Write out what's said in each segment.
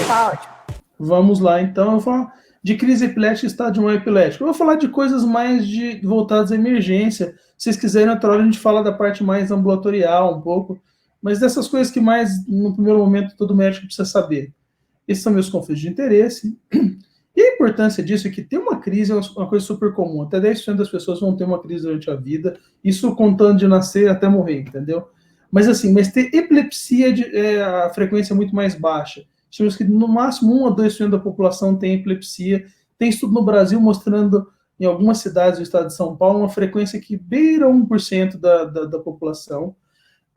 Tá ótimo. Vamos lá, então. Eu vou falar de crise epilética e estado epilético. Eu vou falar de coisas mais voltadas à emergência. Se vocês quiserem, outra hora a gente fala da parte mais ambulatorial um pouco. Mas dessas coisas que mais, no primeiro momento, todo médico precisa saber. Esses são meus conflitos de interesse. E a importância disso é que ter uma crise é uma coisa super comum. Até 10% das pessoas vão ter uma crise durante a vida. Isso contando de nascer até morrer, entendeu? Mas assim, ter epilepsia, a frequência é muito mais baixa. Tivemos que no máximo 1 a 2% da população tem epilepsia. Tem estudo no Brasil mostrando, em algumas cidades do estado de São Paulo, uma frequência que beira 1% da população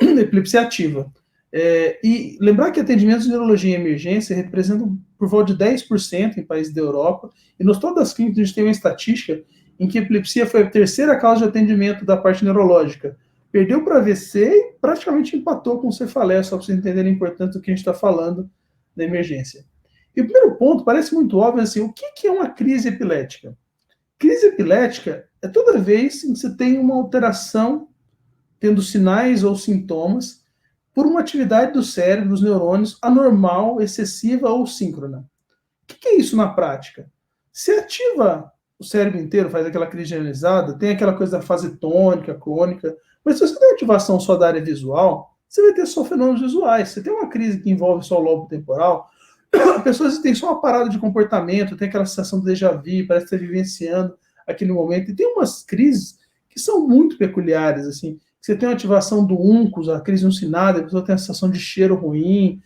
de epilepsia ativa. E lembrar que atendimentos de neurologia em emergência representam por volta de 10% em países da Europa, e nos todas as clínicas a gente tem uma estatística em que a epilepsia foi a terceira causa de atendimento da parte neurológica. Perdeu para AVC e praticamente empatou com cefaleia, só para vocês entenderem a importância do que a gente está falando da emergência. E o primeiro ponto parece muito óbvio, assim, o que é uma crise epilética? Crise epilética é toda vez em que você tem uma alteração, tendo sinais ou sintomas, por uma atividade do cérebro, dos neurônios, anormal, excessiva ou síncrona. O que é isso na prática? Se ativa o cérebro inteiro, faz aquela crise generalizada, tem aquela coisa da fase tônica, clônica, mas se você tem ativação só da área visual, você vai ter só fenômenos visuais. Você tem uma crise que envolve só o lobo temporal, a pessoa tem só uma parada de comportamento, tem aquela sensação de déjà vu, parece estar vivenciando aquele momento. E tem umas crises que são muito peculiares, assim. Você tem uma ativação do uncus, a crise uncinada, a pessoa tem a sensação de cheiro ruim,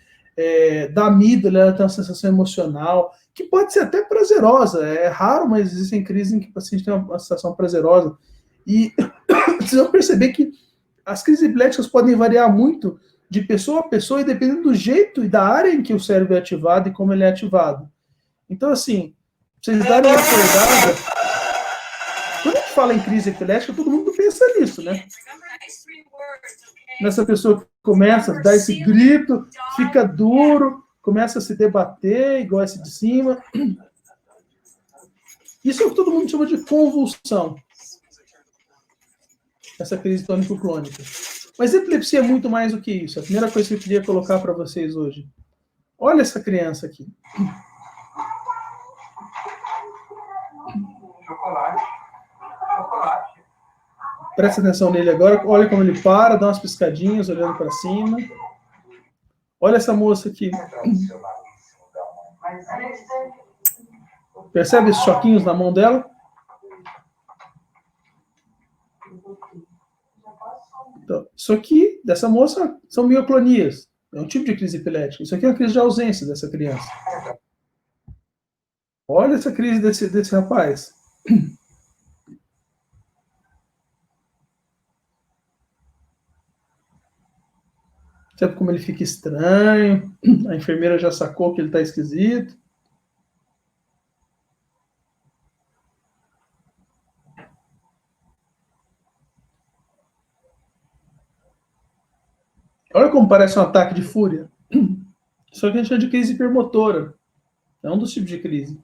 da amígdala, ela tem uma sensação emocional, que pode ser até prazerosa. É raro, mas existem crises em que o paciente tem uma sensação prazerosa. E vocês vão perceber que as crises epiléticas podem variar muito de pessoa a pessoa, e dependendo do jeito e da área em que o cérebro é ativado e como ele é ativado. Então, assim, pra vocês darem uma acordada, quando a gente fala em crise epilética, todo mundo pensa nisso, né? Nessa pessoa que começa a dar esse grito, fica duro, começa a se debater, igual esse de cima. Isso é o que todo mundo chama de convulsão. Essa crise tônico-clônica. Mas epilepsia é muito mais do que isso. A primeira coisa que eu queria colocar para vocês hoje. Olha essa criança aqui. Chocolate. Presta atenção nele agora. Olha como ele para, dá umas piscadinhas, olhando para cima. Olha essa moça aqui. Percebe esses choquinhos na mão dela? Então, isso aqui, dessa moça, são mioclonias. É um tipo de crise epilética. Isso aqui é uma crise de ausência dessa criança. Olha essa crise desse rapaz. Sabe como ele fica estranho? A enfermeira já sacou que ele está esquisito. Olha como parece um ataque de fúria. Só que a gente chama de crise hipermotora. É um dos tipos de crise.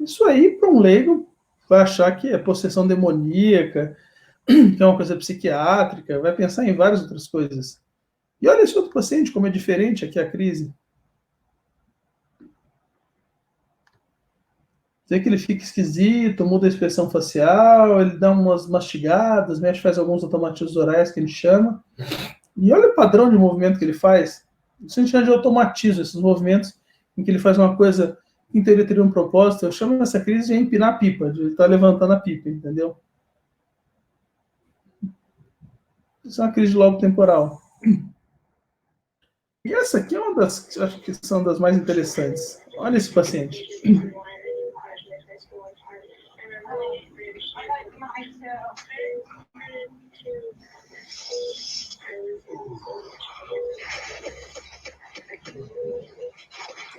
Isso aí, para um leigo, vai achar que é possessão demoníaca, que é uma coisa psiquiátrica, vai pensar em várias outras coisas. E olha esse outro paciente, como é diferente aqui a crise. Vê que ele fica esquisito, muda a expressão facial, ele dá umas mastigadas, mexe, faz alguns automatismos orais que ele chama. E olha o padrão de movimento que ele faz. Isso a gente chama de automatismo, esses movimentos em que ele faz uma coisa que em teoria teria um propósito. Eu chamo essa crise de empinar a pipa, de estar levantando a pipa, entendeu? Isso é uma crise de lobo temporal. E essa aqui é uma das, acho que são das mais interessantes. Olha esse paciente.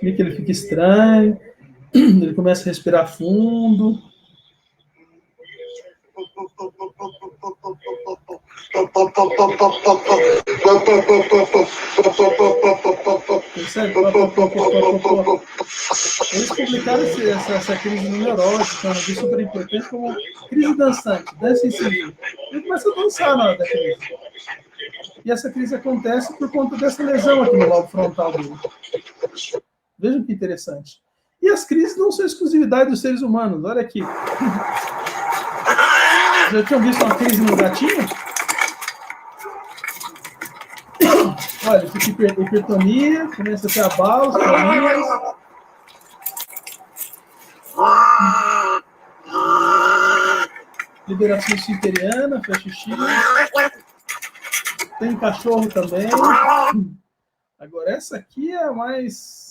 Vê que ele fica estranho, ele começa a respirar fundo. Percebe? Eles publicaram essa crise no neurológico, que é super importante, como crise dançante, dança em civil. Ele começa a dançar na hora da crise. E essa crise acontece por conta dessa lesão aqui no lobo frontal dele. Vejam que interessante. E as crises não são exclusividade dos seres humanos. Olha aqui. Já tinham visto uma crise no gatinho? Olha, fica hipertonia, começa a ter abalos, tomias. Liberação esfinteriana, faz xixi. Tem cachorro também. Agora, essa aqui é a mais...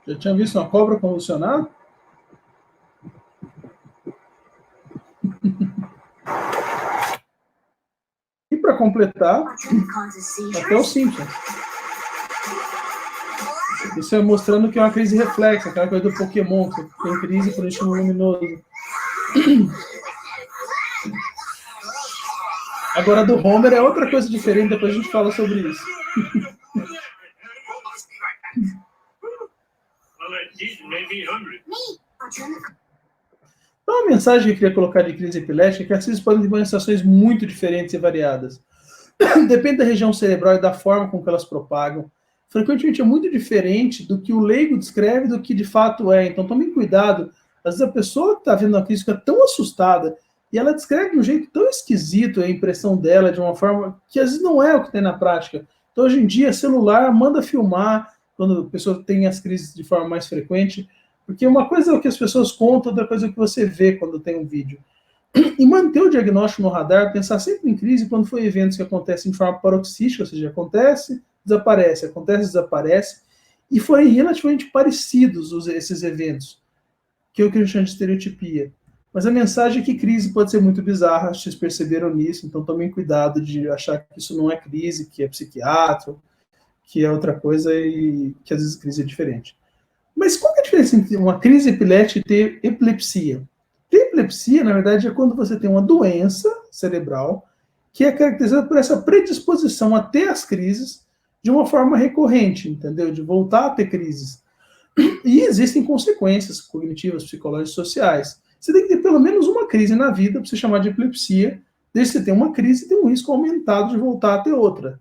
Já tinha visto uma cobra convulsionar? E para completar, até os Simpsons. Isso é mostrando que é uma crise reflexa, aquela coisa do Pokémon, que tem crise por estímulo luminoso. Agora, do Homer é outra coisa diferente, depois a gente fala sobre isso. Então, a mensagem que eu queria colocar de crise epilética é que as crises podem ter manifestações muito diferentes e variadas. Depende da região cerebral e da forma com que elas propagam. Frequentemente é muito diferente do que o leigo descreve do que de fato é. Então, tomem cuidado. Às vezes a pessoa que está vendo uma crise fica tão assustada e ela descreve de um jeito tão esquisito a impressão dela, de uma forma que às vezes não é o que tem na prática. Então, hoje em dia, celular manda filmar quando a pessoa tem as crises de forma mais frequente, porque uma coisa é o que as pessoas contam, outra coisa é o que você vê quando tem um vídeo. E manter o diagnóstico no radar, pensar sempre em crise quando for eventos que acontecem de forma paroxística, ou seja, acontece, desaparece, e forem relativamente parecidos esses eventos, que é o que a gente chama de estereotipia. Mas a mensagem é que crise pode ser muito bizarra, vocês perceberam nisso, então tomem cuidado de achar que isso não é crise, que é psiquiatra, que é outra coisa e que às vezes crise é diferente. Mas qual que é a diferença entre uma crise epilética e ter epilepsia? Ter epilepsia, na verdade, é quando você tem uma doença cerebral que é caracterizada por essa predisposição a ter as crises de uma forma recorrente, entendeu? De voltar a ter crises. E existem consequências cognitivas, psicológicas e sociais. Você tem que ter pelo menos uma crise na vida para você chamar de epilepsia. Desde que você tem uma crise, tem um risco aumentado de voltar a ter outra.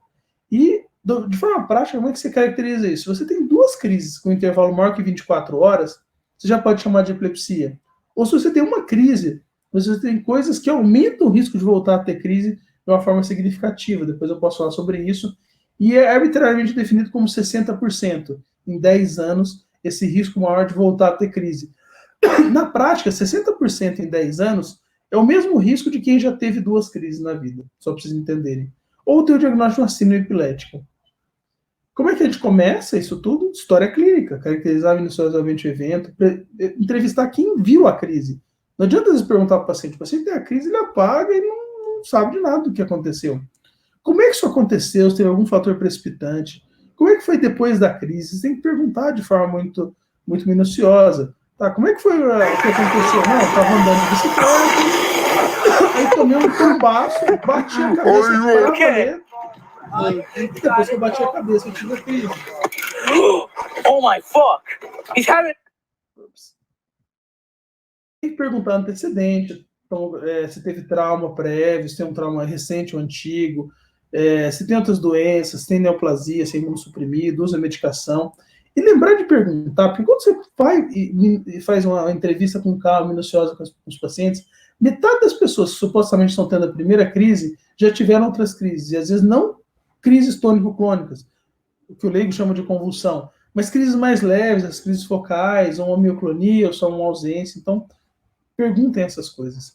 E, de forma prática, como é que você caracteriza isso? Se você tem duas crises com intervalo maior que 24 horas, você já pode chamar de epilepsia. Ou se você tem uma crise, você tem coisas que aumentam o risco de voltar a ter crise de uma forma significativa. Depois eu posso falar sobre isso. E é arbitrariamente definido como 60%. Em 10 anos, esse risco maior de voltar a ter crise. Na prática, 60% em 10 anos é o mesmo risco de quem já teve duas crises na vida, só para vocês entenderem. Ou ter o diagnóstico de uma síndrome epilética. Como é que a gente começa isso tudo? História clínica, caracterizar minuciosamente o evento, entrevistar quem viu a crise. Não adianta às vezes perguntar para o paciente tem a crise, ele apaga e não sabe de nada do que aconteceu. Como é que isso aconteceu? Se teve algum fator precipitante? Como é que foi depois da crise? Você tem que perguntar de forma muito, muito minuciosa. Tá, como é que foi o que aconteceu? Não, eu estava andando de bicicleta, aí tomei um tombaço, bati a cabeça para valer. Depois que eu bati a cabeça, eu tive a crise. Oh my fuck! He's having... Tem que perguntar antecedente, então, se teve trauma prévio, se tem um trauma recente ou antigo, se tem outras doenças, se tem neoplasia, se é imunossuprimido, usa medicação. E lembrar de perguntar, porque quando você vai e faz uma entrevista com calma, minuciosa com os pacientes, metade das pessoas que supostamente estão tendo a primeira crise já tiveram outras crises, e às vezes não crises tônico-clônicas, o que o leigo chama de convulsão, mas crises mais leves, as crises focais, ou uma mioclonia, ou só uma ausência. Então, perguntem essas coisas. O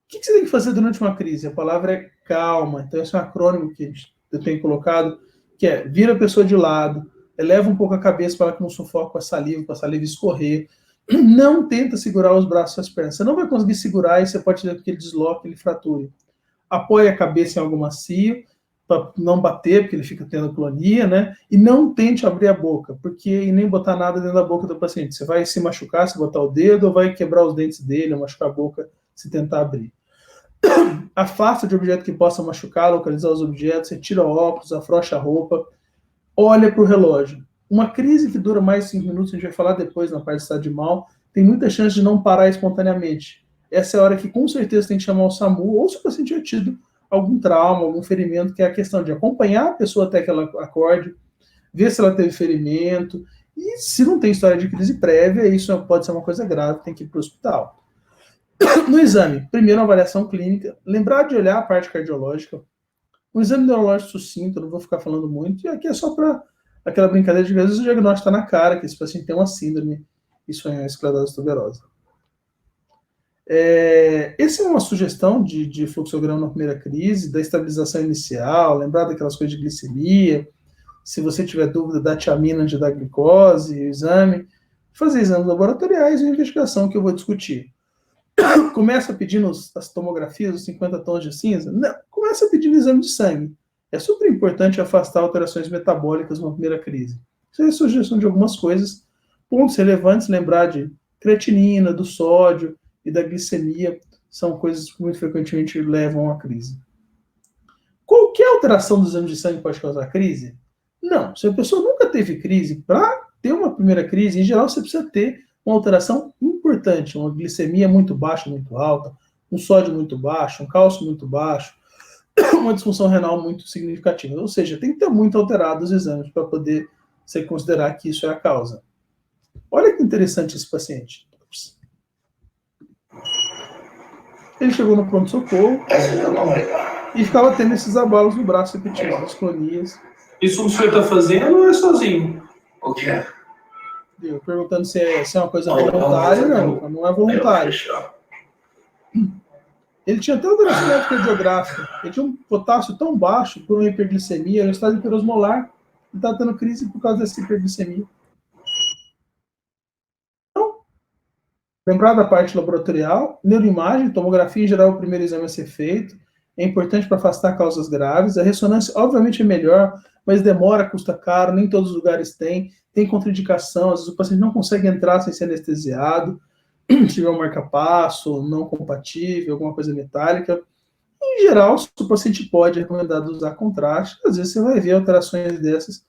que você tem que fazer durante uma crise? A palavra é calma. Então, esse é um acrônimo que eu tenho colocado, que é vira a pessoa de lado, eleva um pouco a cabeça para que não sufoque com a saliva escorrer. Não tenta segurar os braços e as pernas. Você não vai conseguir segurar e você pode ter que ele desloque, ele frature. Apoie a cabeça em algo macio, para não bater, porque ele fica tendo clonia, né? E não tente abrir a boca, e nem botar nada dentro da boca do paciente. Você vai se machucar se botar o dedo, ou vai quebrar os dentes dele, ou machucar a boca se tentar abrir. Afasta de objeto que possa machucar, localizar os objetos, retira óculos, afrouxa a roupa, olha para o relógio. Uma crise que dura mais de 5 minutos, a gente vai falar depois na parte de estado de mal, tem muita chance de não parar espontaneamente. Essa é a hora que com certeza tem que chamar o SAMU, ou se o paciente tiver tido algum trauma, algum ferimento, que é a questão de acompanhar a pessoa até que ela acorde, ver se ela teve ferimento, e se não tem história de crise prévia, isso pode ser uma coisa grave, tem que ir para o hospital. No exame, primeiro uma avaliação clínica, lembrar de olhar a parte cardiológica, um exame neurológico sucinto, eu não vou ficar falando muito, e aqui é só para aquela brincadeira de que às vezes o diagnóstico está na cara, que esse paciente tem uma síndrome, isso é esclerose tuberosa. Essa é uma sugestão de fluxograma na primeira crise, da estabilização inicial, lembrar daquelas coisas de glicemia, se você tiver dúvida da tiamina antes da glicose, o exame, fazer exames laboratoriais e investigação que eu vou discutir. Começa pedindo as tomografias, os 50 tons de cinza? Não, começa pedindo exame de sangue. É super importante afastar alterações metabólicas na primeira crise. Isso é a sugestão de algumas coisas. Pontos relevantes, lembrar de creatinina, do sódio e da glicemia, são coisas que muito frequentemente levam à crise. Qualquer alteração do exame de sangue pode causar crise? Não. Se a pessoa nunca teve crise, para ter uma primeira crise, em geral você precisa ter uma alteração importante, uma glicemia muito baixa, muito alta, um sódio muito baixo, um cálcio muito baixo, uma disfunção renal muito significativa. Ou seja, tem que ter muito alterado os exames para poder se considerar que isso é a causa. Olha que interessante esse paciente. Ele chegou no pronto-socorro e ficava tendo esses abalos no braço repetidos, as clonias. Isso o senhor está fazendo ou é sozinho? O que é? Eu perguntando se é uma coisa voluntária, não é voluntário. Ele tinha até alteração cardiográfica. Ele tinha um potássio tão baixo por uma hiperglicemia, no estado hiperosmolar, ele estava tendo crise por causa dessa hiperglicemia. Então, lembrar da parte laboratorial, neuroimagem, tomografia em geral é o primeiro exame a ser feito. É importante para afastar causas graves. A ressonância, obviamente, é melhor, mas demora, custa caro, nem todos os lugares têm. Tem contraindicação, às vezes o paciente não consegue entrar sem ser anestesiado, se tiver um marca-passo, não compatível, alguma coisa metálica. Em geral, o paciente pode, é recomendado usar contraste, às vezes você vai ver alterações dessas,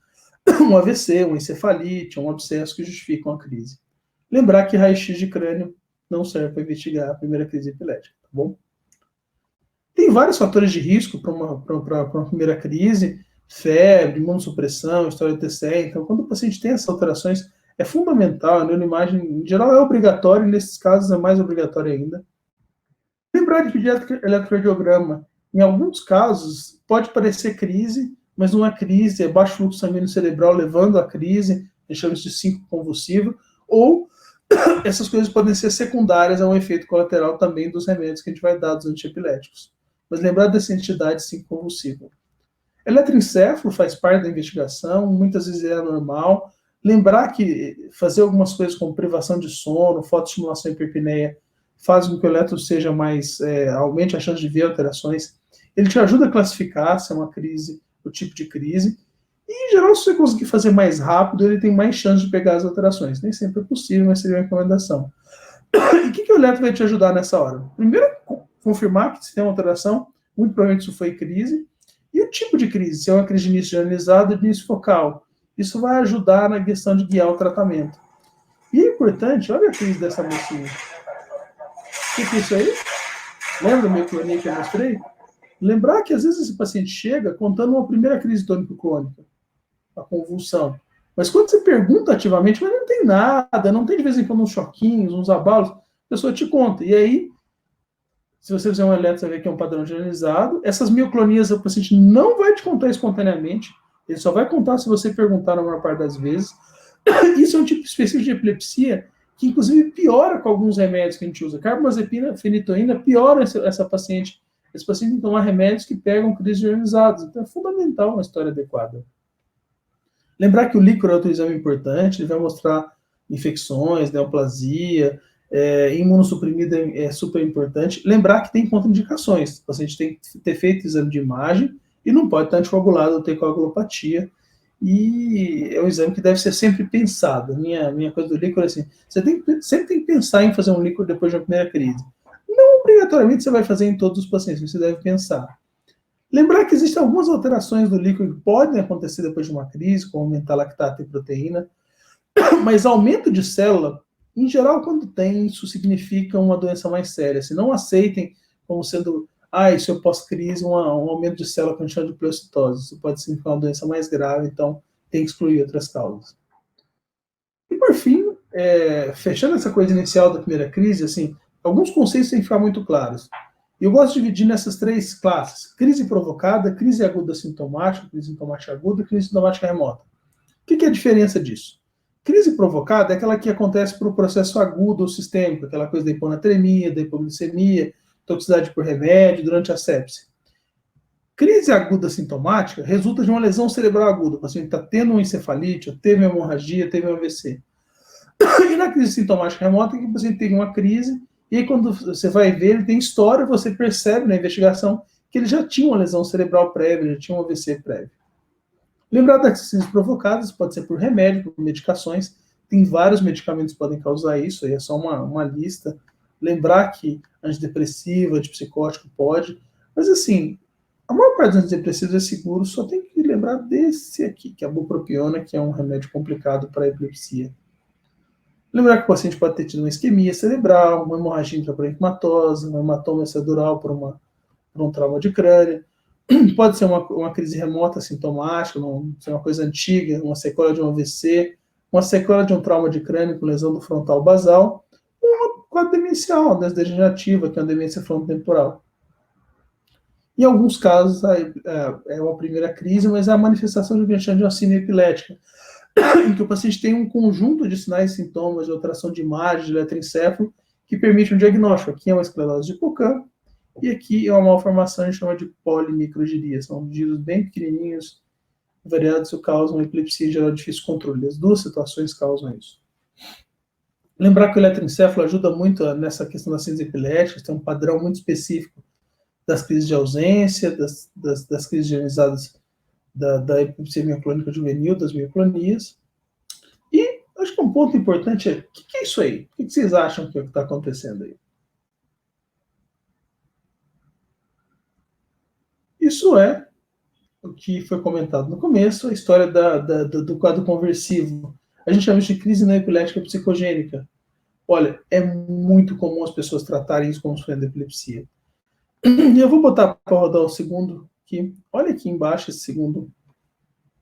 um AVC, uma encefalite, um abscesso que justificam a crise. Lembrar que raio-x de crânio não serve para investigar a primeira crise epilética, tá bom? Tem vários fatores de risco para uma primeira crise, febre, imunossupressão, história de TCE. Então, quando o paciente tem essas alterações, é fundamental, a neuroimagem, em geral, é obrigatório, e nesses casos é mais obrigatório ainda. Lembrar de pedir eletrocardiograma. Em alguns casos, pode parecer crise, mas não é crise, é baixo fluxo sanguíneo cerebral levando à crise, deixamos de síncope convulsivo, ou essas coisas podem ser secundárias a um efeito colateral também dos remédios que a gente vai dar dos antiepiléticos. Mas lembrar dessa entidade síncope convulsiva. Eletroencefalo faz parte da investigação, muitas vezes é normal. Lembrar que fazer algumas coisas como privação de sono, fotoestimulação e hiperpneia, faz com que o eletro seja mais, aumente a chance de ver alterações. Ele te ajuda a classificar se é uma crise, o tipo de crise. E, em geral, se você conseguir fazer mais rápido, ele tem mais chance de pegar as alterações. Nem sempre é possível, mas seria uma recomendação. E o que o eletro vai te ajudar nessa hora? Primeiro, confirmar que se tem uma alteração, muito provavelmente isso foi crise. E o tipo de crise, se é uma crise de início generalizado ou de início focal. Isso vai ajudar na questão de guiar o tratamento. E é importante, olha a crise dessa mocinha. O que é isso aí? Lembra da minha clonia que eu mostrei? Lembrar que às vezes esse paciente chega contando uma primeira crise tônico-clônica, a convulsão. Mas quando você pergunta ativamente, mas não tem nada, não tem de vez em quando uns choquinhos, uns abalos, a pessoa te conta. E aí, se você fizer um eletro, você vai ver que é um padrão generalizado. Essas mioclonias, o paciente não vai te contar espontaneamente, ele só vai contar se você perguntar na maior parte das vezes. Isso é um tipo específico de epilepsia que, inclusive, piora com alguns remédios que a gente usa. Carbamazepina, fenitoína, piora essa paciente. Esse paciente tem que tomar remédios que pegam crises generalizadas. Então, é fundamental uma história adequada. Lembrar que o líquor é outro exame importante, ele vai mostrar infecções, neoplasia, imunossuprimida é super importante. Lembrar que tem contraindicações. O paciente tem que ter feito exame de imagem e não pode estar anticoagulado ou ter coagulopatia. E é um exame que deve ser sempre pensado. Minha coisa do líquor é assim, você sempre tem que pensar em fazer um líquor depois de uma primeira crise. Não obrigatoriamente você vai fazer em todos os pacientes, você deve pensar. Lembrar que existem algumas alterações do líquido que podem acontecer depois de uma crise, como aumentar lactato e proteína, mas aumento de célula, em geral, quando tem, isso significa uma doença mais séria. Se não aceitem como sendo, isso é pós-crise, um aumento de célula que a gente chama de pleocitose. Isso pode significar uma doença mais grave, então tem que excluir outras causas. E por fim, fechando essa coisa inicial da primeira crise, assim, alguns conceitos têm que ficar muito claros. Eu gosto de dividir nessas 3 classes: crise provocada, crise aguda sintomática, crise sintomática aguda e crise sintomática remota. O que é a diferença disso? Crise provocada é aquela que acontece por um processo agudo ou sistêmico, aquela coisa da hiponatremia, da hipoglicemia, toxicidade por remédio, durante a sepse. Crise aguda sintomática resulta de uma lesão cerebral aguda. O paciente está tendo uma encefalite, teve uma hemorragia, teve um AVC. E na crise sintomática remota, que o paciente tem uma crise, e aí quando você vai ver, ele tem história, você percebe na investigação que ele já tinha uma lesão cerebral prévia, já tinha um AVC prévio. Lembrar das crises provocadas, pode ser por remédio, por medicações, tem vários medicamentos que podem causar isso, aí é só uma lista. Lembrar que antidepressivo, antipsicótico pode, mas assim, a maior parte dos antidepressivos é seguro, só tem que lembrar desse aqui, que é a bupropiona, que é um remédio complicado para epilepsia. Lembrar que o paciente pode ter tido uma isquemia cerebral, uma hemorragia intraparenquimatosa, uma hematoma cerebral por um trauma de crânio. Pode ser uma crise remota sintomática, uma coisa antiga, uma sequela de um AVC, uma sequela de um trauma de crânio com lesão do frontal basal, ou uma quadro demencial, degenerativa, que é uma demência frontotemporal. Em alguns casos, é uma primeira crise, mas é a manifestação de uma síndrome epilética, em que o paciente tem um conjunto de sinais e sintomas de alteração de imagem, de eletroencefalo, que permite um diagnóstico. Aqui é uma esclerose de Pocan, e aqui é uma malformação que a gente chama de polimicrogiria. São giros bem pequenininhos, variados, que causam epilepsia geral de difícil controle. As 2 situações causam isso. Lembrar que o eletroencefalo ajuda muito nessa questão das síndromes epiléticas, tem um padrão muito específico das crises de ausência, das crises generalizadas da epilepsia mioclônica juvenil, das mioclonias. E acho que um ponto importante é, o que é isso aí? O que vocês acham que está acontecendo aí? Isso é o que foi comentado no começo, a história do quadro conversivo. A gente chama isso de crise não epilética psicogênica. Olha, é muito comum as pessoas tratarem isso como sofrendo epilepsia. E eu vou botar para rodar o segundo aqui. Olha aqui embaixo esse segundo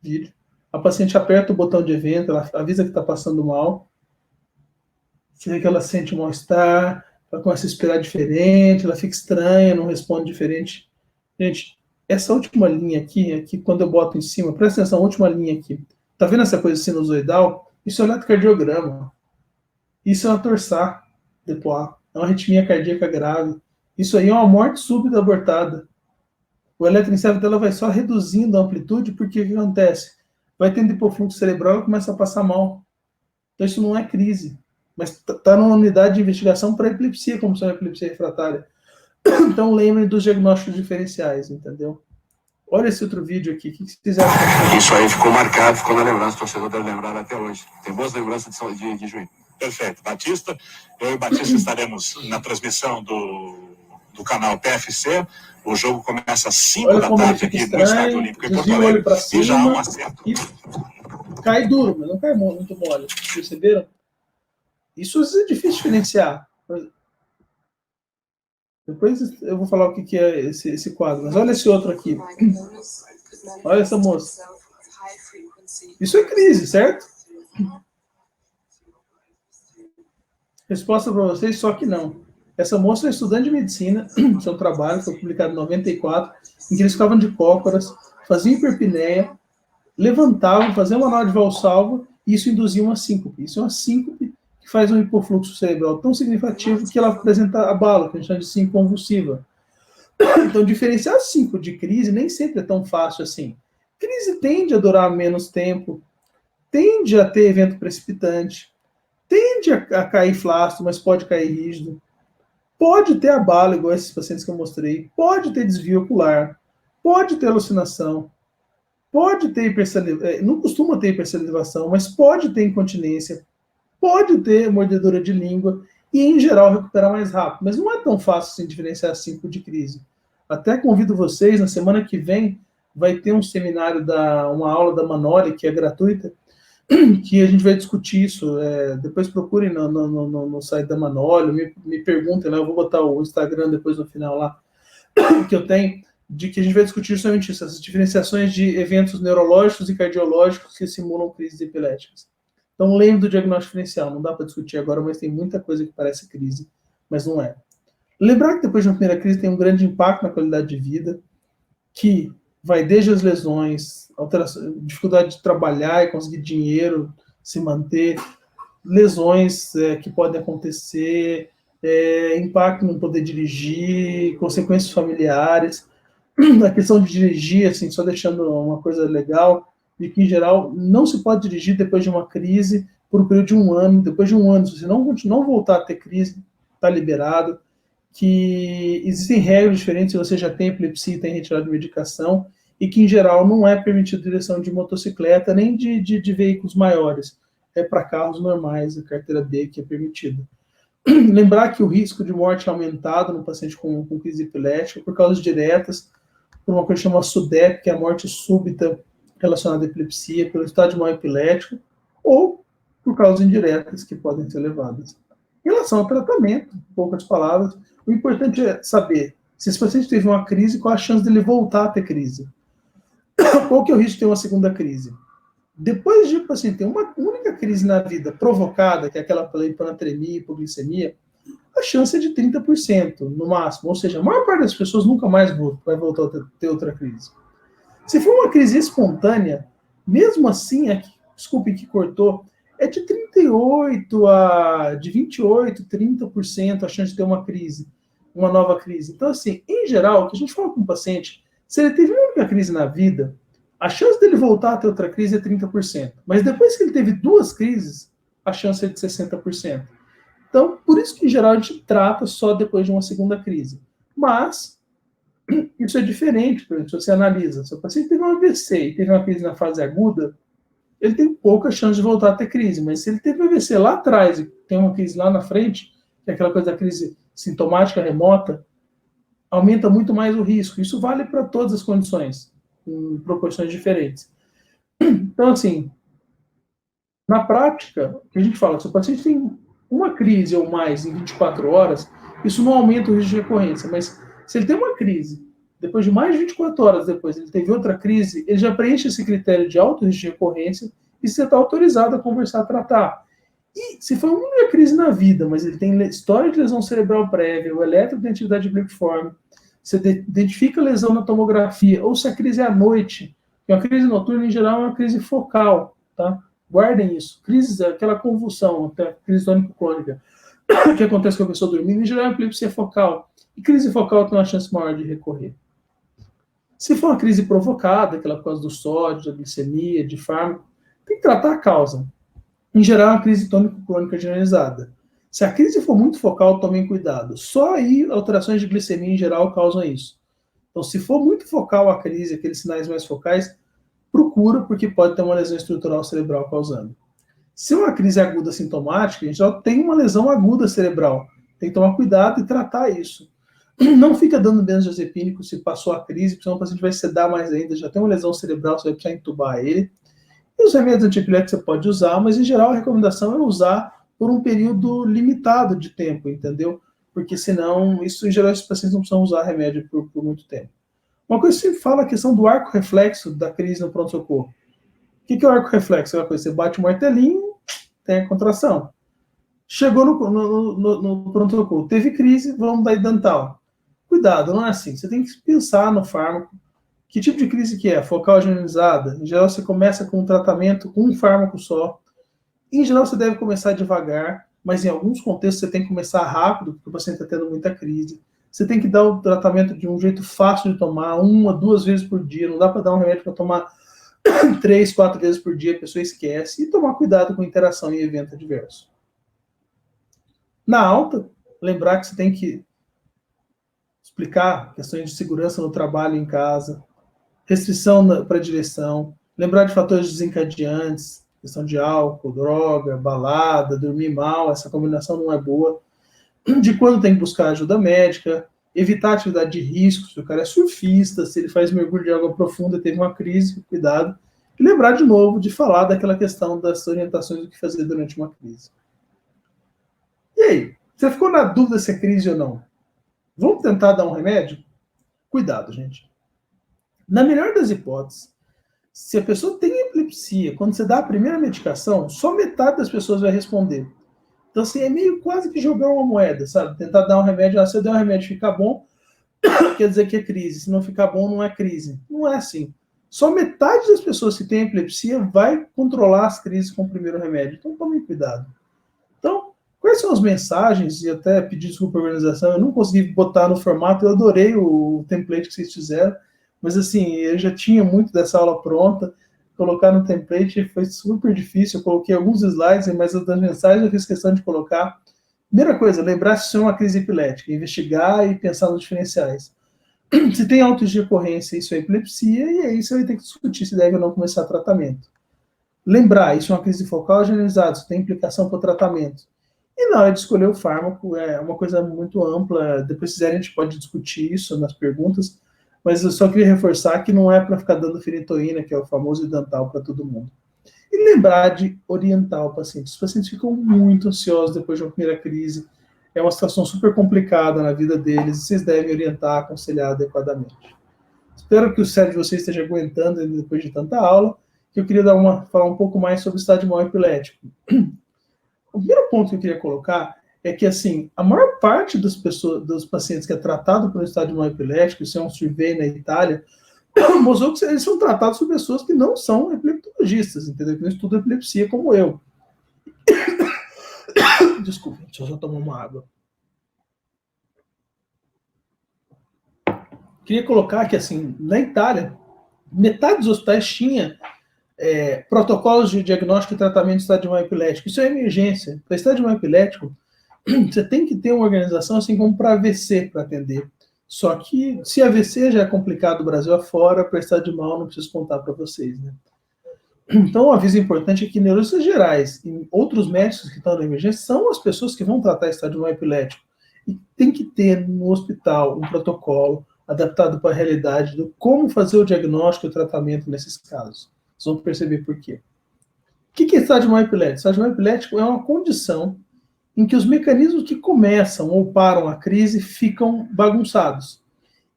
vídeo. A paciente aperta o botão de evento, ela avisa que está passando mal. Você vê que ela sente um mal-estar, ela começa a respirar diferente, ela fica estranha, não responde diferente. Gente, essa última linha aqui, quando eu boto em cima, presta atenção, a última linha aqui. Tá vendo essa coisa sinusoidal? Isso é eletrocardiograma. Isso é uma torsar deploar. É uma arritmia cardíaca grave. Isso aí é uma morte súbita abortada. O eletroencefalo dela vai só reduzindo a amplitude, porque o que acontece? Vai tendo hipofluxo cerebral e começa a passar mal. Então isso não é crise. Mas está numa unidade de investigação para epilepsia, como se é uma epilepsia refratária. Então lembrem dos diagnósticos diferenciais, entendeu? Olha esse outro vídeo aqui, o que vocês acham? Isso aí ficou marcado, ficou na lembrança, o torcedor deve lembrar até hoje. Tem boas lembranças de Juiz. Perfeito. Batista, eu e o Batista estaremos na transmissão do canal PFC. O jogo começa às 5 da tarde aqui no Estádio Olímpico em Porto Alegre. E já há um acerto. Cai duro, mas não cai muito mole. Perceberam? Isso é difícil diferenciar. Depois eu vou falar o que é esse quadro. Mas olha esse outro aqui. Olha essa moça. Isso é crise, certo? Resposta para vocês, só que não. Essa moça é estudante de medicina, seu trabalho foi publicado em 94, em que eles ficavam de cócoras, faziam hiperpneia, levantavam, faziam uma nó de valsalva, e isso induzia uma síncope. Isso é uma síncope que faz um hipofluxo cerebral tão significativo que ela apresenta abalo, que a gente chama de síncope convulsiva. Então, diferenciar síncope de crise nem sempre é tão fácil assim. Crise tende a durar menos tempo, tende a ter evento precipitante, tende a cair flácido, mas pode cair rígido. Pode ter abalo, igual esses pacientes que eu mostrei. Pode ter desvio ocular. Pode ter alucinação. Pode ter hipersalivação. Não costuma ter hipersalivação, mas pode ter incontinência. Pode ter mordedura de língua. e, em geral, recuperar mais rápido. Mas não é tão fácil assim, diferenciar 5 de crise. Até convido vocês, na semana que vem, vai ter um seminário, uma aula da Manoli, que é gratuita, que a gente vai discutir isso. Depois procurem no site da Manoli, me perguntem lá, eu vou botar o Instagram depois no final lá, que eu tenho, de que a gente vai discutir justamente isso, essas diferenciações de eventos neurológicos e cardiológicos que simulam crises epiléticas. Então, lembre do diagnóstico diferencial, não dá para discutir agora, mas tem muita coisa que parece crise, mas não é. Lembrar que depois de uma primeira crise tem um grande impacto na qualidade de vida, que vai desde as lesões, dificuldade de trabalhar e conseguir dinheiro, se manter, lesões que podem acontecer, impacto no poder dirigir, consequências familiares. A questão de dirigir, assim, só deixando uma coisa legal, de que, em geral, não se pode dirigir depois de uma crise por um período de 1 ano. Depois de 1 ano, se você não voltar a ter crise, está liberado, que existem regras diferentes se você já tem epilepsia e tem retirada de medicação, e que, em geral, não é permitido direção de motocicleta nem de veículos maiores. É para carros normais, a carteira B que é permitida. Lembrar que o risco de morte é aumentado no paciente com crise epilética por causas diretas, por uma coisa que chama SUDEP, que é a morte súbita relacionada à epilepsia, pelo estado de mal epilético, ou por causas indiretas que podem ser levadas. Em relação ao tratamento, poucas palavras, o importante é saber se esse paciente teve uma crise, qual a chance dele voltar a ter crise. Qual que é o risco de ter uma segunda crise? Depois de o paciente ter uma única crise na vida provocada, que é aquela pela hiponatremia, hipoglicemia, a chance é de 30% no máximo. Ou seja, a maior parte das pessoas nunca mais vai voltar a ter outra crise. Se for uma crise espontânea, mesmo assim, desculpe que cortou, é de 28%, 30% a chance de ter uma crise, uma nova crise. Então, assim, em geral, o que a gente fala com o paciente, se ele teve uma única crise na vida, a chance dele voltar a ter outra crise é 30%. Mas depois que ele teve 2 crises, a chance é de 60%. Então, por isso que, em geral, a gente trata só depois de uma segunda crise. Mas, isso é diferente, por exemplo, se você analisa. Se o paciente teve um AVC e teve uma crise na fase aguda, ele tem pouca chance de voltar a ter crise. Mas se ele teve um AVC lá atrás e tem uma crise lá na frente, que é aquela coisa da crise sintomática remota, aumenta muito mais o risco. Isso vale para todas as condições, em proporções diferentes. Então, assim, na prática, o que a gente fala, se o paciente tem uma crise ou mais em 24 horas, isso não aumenta o risco de recorrência, mas se ele tem uma crise, depois de mais de 24 horas depois ele teve outra crise, ele já preenche esse critério de alto risco de recorrência e você está autorizado a conversar, a tratar. E se foi uma única crise na vida, mas ele tem história de lesão cerebral prévia, ou eletrodensidade blixiforme, você identifica a lesão na tomografia, ou se a crise é à noite, que uma crise noturna, em geral, é uma crise focal, tá? Guardem isso. Crise, aquela convulsão, até crise tônico-clônica, que acontece com a pessoa dormindo, em geral é uma epilepsia focal. E crise focal tem uma chance maior de recorrer. Se for uma crise provocada, aquela por causa do sódio, da glicemia, de fármaco, tem que tratar a causa. Em geral, é uma crise tônico-clônica generalizada. Se a crise for muito focal, tomem cuidado. Só aí alterações de glicemia em geral causam isso. Então, se for muito focal a crise, aqueles sinais mais focais, procura, porque pode ter uma lesão estrutural cerebral causando. Se é uma crise aguda sintomática, a gente já tem uma lesão aguda cerebral. Tem que tomar cuidado e tratar isso. Não fica dando benzodiazepínico se passou a crise, porque senão o paciente vai sedar mais ainda, já tem uma lesão cerebral, você vai precisar entubar ele. E os remédios antiepiléticos você pode usar, mas em geral a recomendação é usar por um período limitado de tempo, entendeu? Porque senão, isso em geral, os pacientes não precisam usar remédio por muito tempo. Uma coisa que sempre fala é a questão do arco reflexo da crise no pronto-socorro. O que é o arco reflexo? É uma coisa, você bate o martelinho, tem a contração. Chegou no pronto-socorro, teve crise, vamos dar dental. Cuidado, não é assim. Você tem que pensar no fármaco. Que tipo de crise que é? Focal generalizada? Em geral, você começa com um tratamento com um fármaco só. Em geral, você deve começar devagar, mas em alguns contextos você tem que começar rápido, porque o paciente está tendo muita crise. Você tem que dar o tratamento de um jeito fácil de tomar, 1 a 2 vezes por dia. Não dá para dar um remédio para tomar 3, 4 vezes por dia, a pessoa esquece. E tomar cuidado com interação e evento adverso. Na alta, lembrar que você tem que explicar questões de segurança no trabalho e em casa, restrição para direção, lembrar de fatores desencadeantes, questão de álcool, droga, balada, dormir mal, essa combinação não é boa. de quando tem que buscar ajuda médica, evitar atividade de risco, se o cara é surfista, se ele faz mergulho de água profunda e teve uma crise, cuidado. E lembrar de novo de falar daquela questão das orientações do que fazer durante uma crise. E aí, você ficou na dúvida se é crise ou não? Vamos tentar dar um remédio? Cuidado, gente. Na melhor das hipóteses, se a pessoa tem epilepsia, quando você dá a primeira medicação, só metade das pessoas vai responder. Então, assim, é meio quase que jogar uma moeda, sabe? Tentar dar um remédio, se eu der um remédio e ficar bom, quer dizer que é crise. Se não ficar bom, não é crise. Não é assim. Só metade das pessoas que têm epilepsia vai controlar as crises com o primeiro remédio. Então, tomem cuidado. Então, quais são as mensagens? E até pedir desculpa à organização, eu não consegui botar no formato, eu adorei o template que vocês fizeram, mas assim, eu já tinha muito dessa aula pronta, colocar no template foi super difícil, eu coloquei alguns slides, mas as mensagens eu fiz questão de colocar. Primeira coisa, lembrar se é uma crise epilética, investigar e pensar nos diferenciais. Se tem autos de ocorrência, isso é epilepsia, e aí você vai ter que discutir se deve ou não começar tratamento. Lembrar, isso é uma crise focal generalizada, isso tem implicação para o tratamento. E na hora de escolher o fármaco, é uma coisa muito ampla, depois se quiser a gente pode discutir isso nas perguntas, mas eu só queria reforçar que não é para ficar dando feritoína, que é o famoso Idantal para todo mundo. E lembrar de orientar o paciente. Os pacientes ficam muito ansiosos depois de uma primeira crise, é uma situação super complicada na vida deles, e vocês devem orientar, aconselhar adequadamente. Espero que o cérebro de vocês esteja aguentando depois de tanta aula, que eu queria falar um pouco mais sobre o estado de mal epilético. O primeiro ponto que eu queria colocar é que, assim, a maior parte das pessoas, dos pacientes que é tratado por um estado de mal epilético, isso é um survey na Itália, mostrou que eles são tratados por pessoas que não são epileptologistas, entendeu? Que não estudam epilepsia como eu. Desculpa, deixa eu só tomar uma água. Queria colocar que, assim, na Itália, metade dos hospitais tinha protocolos de diagnóstico e tratamento de estado de mal epilético. Isso é emergência. Para estado de mal epilético, você tem que ter uma organização assim como para AVC para atender. Só que se AVC já é complicado do Brasil afora, para estado de mal não preciso contar para vocês, né? Então, um aviso importante é que neurologistas gerais e outros médicos que estão na emergência são as pessoas que vão tratar estado de mal epilético. E tem que ter no hospital um protocolo adaptado para a realidade do como fazer o diagnóstico e o tratamento nesses casos. Vocês vão perceber por quê. O que é estado de mal epilético? Estado de mal epilético é uma condição em que os mecanismos que começam ou param a crise ficam bagunçados.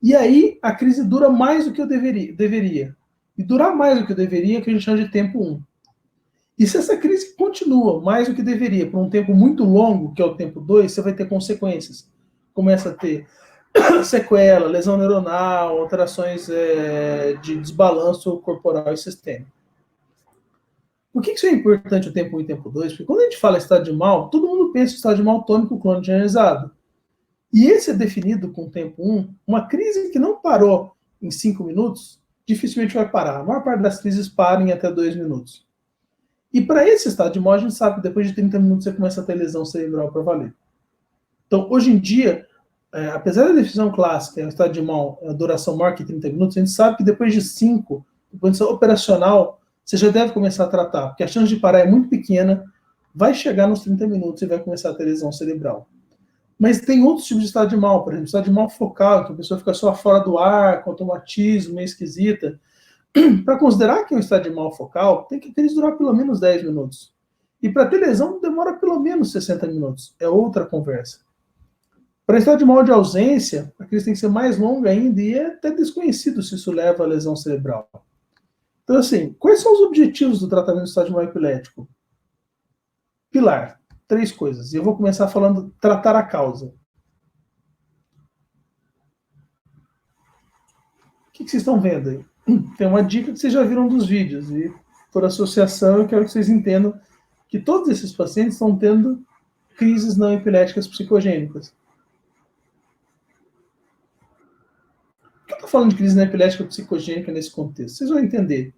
E aí a crise dura mais do que eu deveria. E durar mais do que eu deveria é o que a gente chama de tempo 1. E se essa crise continua mais do que deveria por um tempo muito longo, que é o tempo 2, você vai ter consequências. Começa a ter sequela, lesão neuronal, alterações de desbalanço corporal e sistêmico. Por que isso é importante o tempo 1 e tempo 2? Porque quando a gente fala estado de mal, todo mundo pensa em estado de mal tônico crônico generalizado. E esse é definido com o tempo 1, uma crise que não parou em 5 minutos, dificilmente vai parar. A maior parte das crises param em até 2 minutos. E para esse estado de mal, a gente sabe que depois de 30 minutos você começa a ter lesão cerebral para valer. Então, hoje em dia, apesar da definição clássica, o estado de mal, a duração maior que 30 minutos, a gente sabe que depois de 5, depois de ser operacional, você já deve começar a tratar, porque a chance de parar é muito pequena, vai chegar nos 30 minutos e vai começar a ter lesão cerebral. Mas tem outros tipos de estado de mal, por exemplo, estado de mal focal, que a pessoa fica só fora do ar, com automatismo, meio esquisita. Para considerar que é um estado de mal focal, tem que durar pelo menos 10 minutos. E para ter lesão, demora pelo menos 60 minutos. É outra conversa. Para estado de mal de ausência, a crise tem que ser mais longa ainda e é até desconhecido se isso leva a lesão cerebral. Então, assim, quais são os objetivos do tratamento do estado de mal epilético? Pilar, 3 coisas. E eu vou começar falando tratar a causa. O que vocês estão vendo aí? Tem uma dica que vocês já viram dos vídeos. E, por associação, eu quero que vocês entendam que todos esses pacientes estão tendo crises não epiléticas psicogênicas. Por que eu estou falando de crise não epilética psicogênica nesse contexto? Vocês vão entender.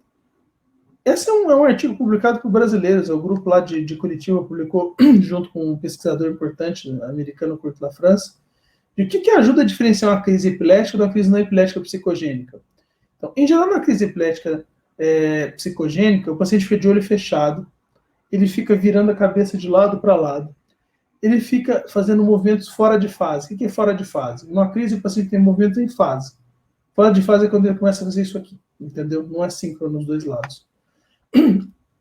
Esse é um artigo publicado por brasileiros, é o grupo lá de Curitiba publicou junto com um pesquisador importante americano, Kurt Lafrance, de o que ajuda a diferenciar uma crise epilética de uma crise não epilética psicogênica. Então, em geral, na crise epilética psicogênica, o paciente fica de olho fechado, ele fica virando a cabeça de lado para lado. ele fica fazendo movimentos fora de fase. O que é fora de fase? Numa crise, o paciente tem movimentos em fase. Fora de fase é quando ele começa a fazer isso aqui, entendeu? Não é síncrono nos dois lados.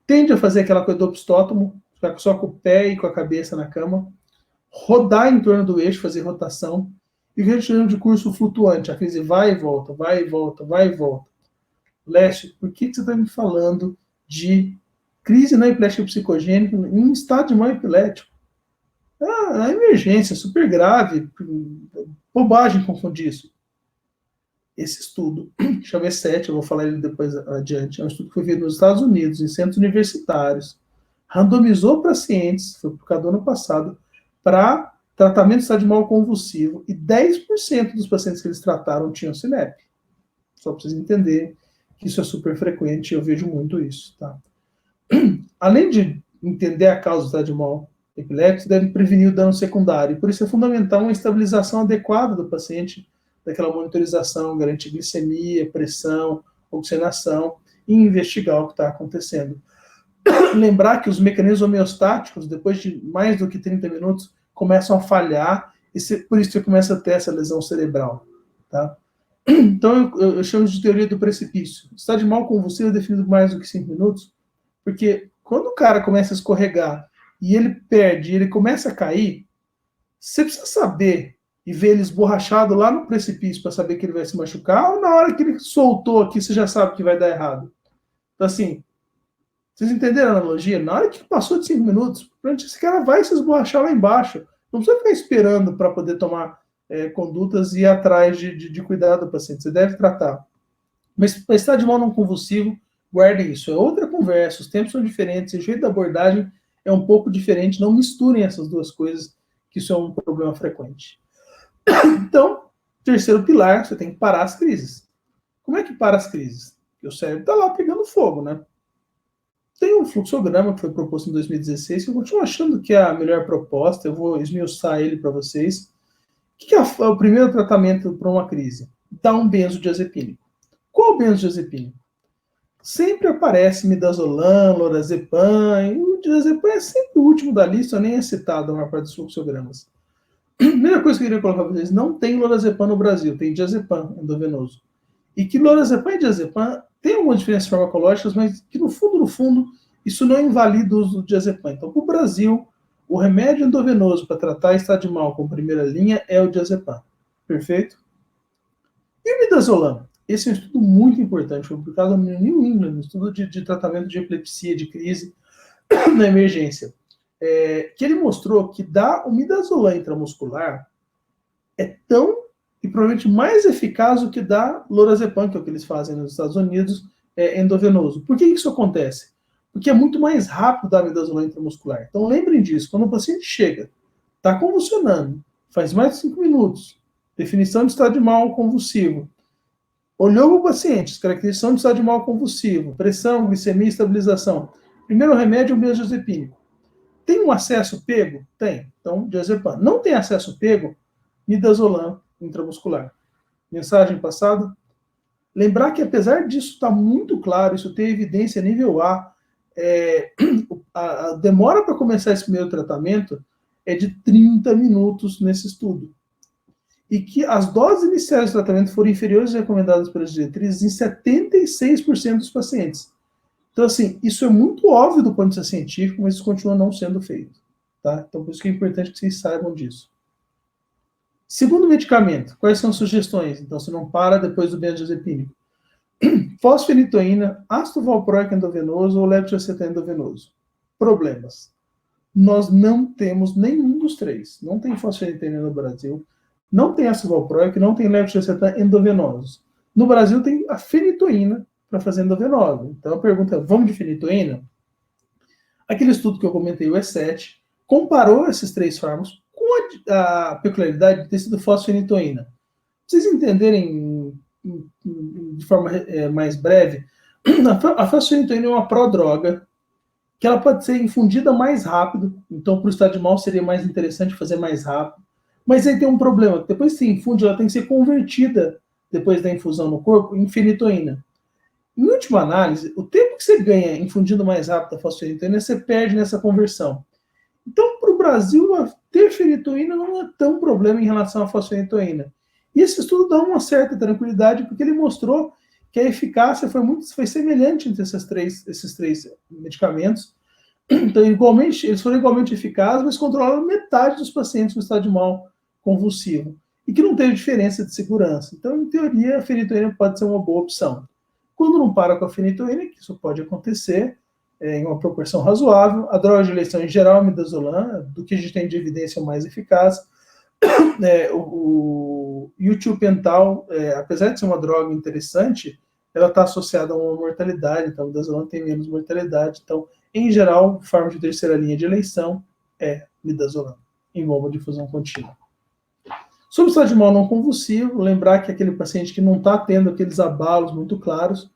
Tende a fazer aquela coisa do opstótomo, ficar só com o pé e com a cabeça na cama, rodar em torno do eixo, fazer rotação, e o que a gente chama de curso flutuante. A crise vai e volta, vai e volta, vai e volta. Leste, por que você está me falando de crise na epilética psicogênica em estado de mal epilético? A emergência, super grave, bobagem confundir isso. Esse estudo, chama E7, eu vou falar ele depois adiante, é um estudo que foi feito nos Estados Unidos, em centros universitários, randomizou pacientes, foi publicado ano passado, para tratamento de estado de mal convulsivo, e 10% dos pacientes que eles trataram tinham CINEP. Só para vocês entenderem que isso é super frequente, eu vejo muito isso, tá? Além de entender a causa do estado de mal epilético, deve prevenir o dano secundário, por isso é fundamental uma estabilização adequada do paciente, daquela monitorização, garantir glicemia, pressão, oxigenação, e investigar o que está acontecendo. Lembrar que os mecanismos homeostáticos, depois de mais do que 30 minutos, começam a falhar, e por isso você começa a ter essa lesão cerebral, tá? Então, eu chamo de teoria do precipício. O estado de mal convulsivo é definido por mais do que 5 minutos, porque quando o cara começa a escorregar, e ele perde, e ele começa a cair, você precisa saber e ver ele esborrachado lá no precipício para saber que ele vai se machucar, ou na hora que ele soltou aqui, você já sabe que vai dar errado. Então, assim, vocês entenderam a analogia? Na hora que passou de 5 minutos, esse cara vai se esborrachar lá embaixo. Não precisa ficar esperando para poder tomar condutas e ir atrás de cuidar do paciente. Você deve tratar. Mas para estar de mal não convulsivo, guardem isso. É outra conversa, os tempos são diferentes, o jeito da abordagem é um pouco diferente. Não misturem essas duas coisas, que isso é um problema frequente. Então, terceiro pilar, você tem que parar as crises. Como é que para as crises? Porque o cérebro está lá pegando fogo, né? Tem um fluxograma que foi proposto em 2016, que eu continuo achando que é a melhor proposta, eu vou esmiuçar ele para vocês. O que é o primeiro tratamento para uma crise? Dar um benzodiazepínico. Qual benzodiazepínico? Sempre aparece midazolam, lorazepam, e o diazepam é sempre o último da lista, nem é citado na maior parte dos fluxogramas. Primeira coisa que eu queria colocar para vocês, não tem lorazepam no Brasil, tem diazepam endovenoso. E que lorazepam e diazepam tem algumas diferenças farmacológicas, mas que no fundo, isso não invalida o uso do diazepam. Então, para o Brasil, o remédio endovenoso para tratar estado de mal com primeira linha é o diazepam. Perfeito? E o midazolam? Esse é um estudo muito importante, foi publicado no New England, um estudo de tratamento de epilepsia, de crise na emergência. Que ele mostrou que dar o midazolam intramuscular é tão e provavelmente mais eficaz do que dar lorazepam, que é o que eles fazem nos Estados Unidos, endovenoso. Por que isso acontece? Porque é muito mais rápido dar midazolam intramuscular. Então lembrem disso, quando o paciente chega, está convulsionando, faz mais de 5 minutos, definição de estado de mal convulsivo, olhou para o paciente, caracterização de estado de mal convulsivo, pressão, glicemia, estabilização. Primeiro remédio é o benzodiazepínico. Tem um acesso pego? Tem. Então, diazepam. Não tem acesso pego? Midazolam intramuscular. Mensagem passada? Lembrar que, apesar disso estar muito claro, isso tem evidência nível A, a demora para começar esse primeiro tratamento é de 30 minutos nesse estudo. E que as doses iniciais do tratamento foram inferiores às recomendadas pelas diretrizes em 76% dos pacientes. Então, assim, isso é muito óbvio do ponto de vista científico, mas isso continua não sendo feito. Tá? Então, por isso que é importante que vocês saibam disso. Segundo medicamento, quais são as sugestões? Então, você não para depois do benzodiazepínico. Fosfenitoína, ácido valproico endovenoso ou levetiracetam endovenoso. Problemas. Nós não temos nenhum dos três. Não tem fosfenitoína no Brasil, não tem ácido valproico, não tem levetiracetam endovenosos. No Brasil tem a fenitoína para fazer endovenosa. Então a pergunta é, vamos de fenitoína? Aquele estudo que eu comentei, o E7, comparou esses três fármacos com a peculiaridade de ter sido fosfenitoína. Pra vocês entenderem de forma mais breve, a fosfenitoína é uma prodroga que ela pode ser infundida mais rápido, então para o estado de mal seria mais interessante fazer mais rápido, mas aí tem um problema, depois que se infunde, ela tem que ser convertida, depois da infusão no corpo, em fenitoína. Em última análise, o tempo que você ganha infundindo mais rápido a fosfenitoína, você perde nessa conversão. Então, para o Brasil, a fenitoína não é tão problema em relação à fosfenitoína. E esse estudo dá uma certa tranquilidade, porque ele mostrou que a eficácia foi semelhante entre esses três medicamentos. Então, eles foram igualmente eficazes, mas controlaram metade dos pacientes com estado de mal convulsivo, e que não teve diferença de segurança. Então, em teoria, a fenitoína pode ser uma boa opção. Quando não para com a fenitoína, que isso pode acontecer em uma proporção razoável, a droga de eleição em geral, a midazolam, do que a gente tem de evidência mais eficaz. O tiopental, apesar de ser uma droga interessante, ela está associada a uma mortalidade, então o midazolam tem menos mortalidade. Então, em geral, fármaco de terceira linha de eleição é midazolam, em bomba de difusão contínua. Sobre o estado de mal não convulsivo, lembrar que aquele paciente que não está tendo aqueles abalos muito claros,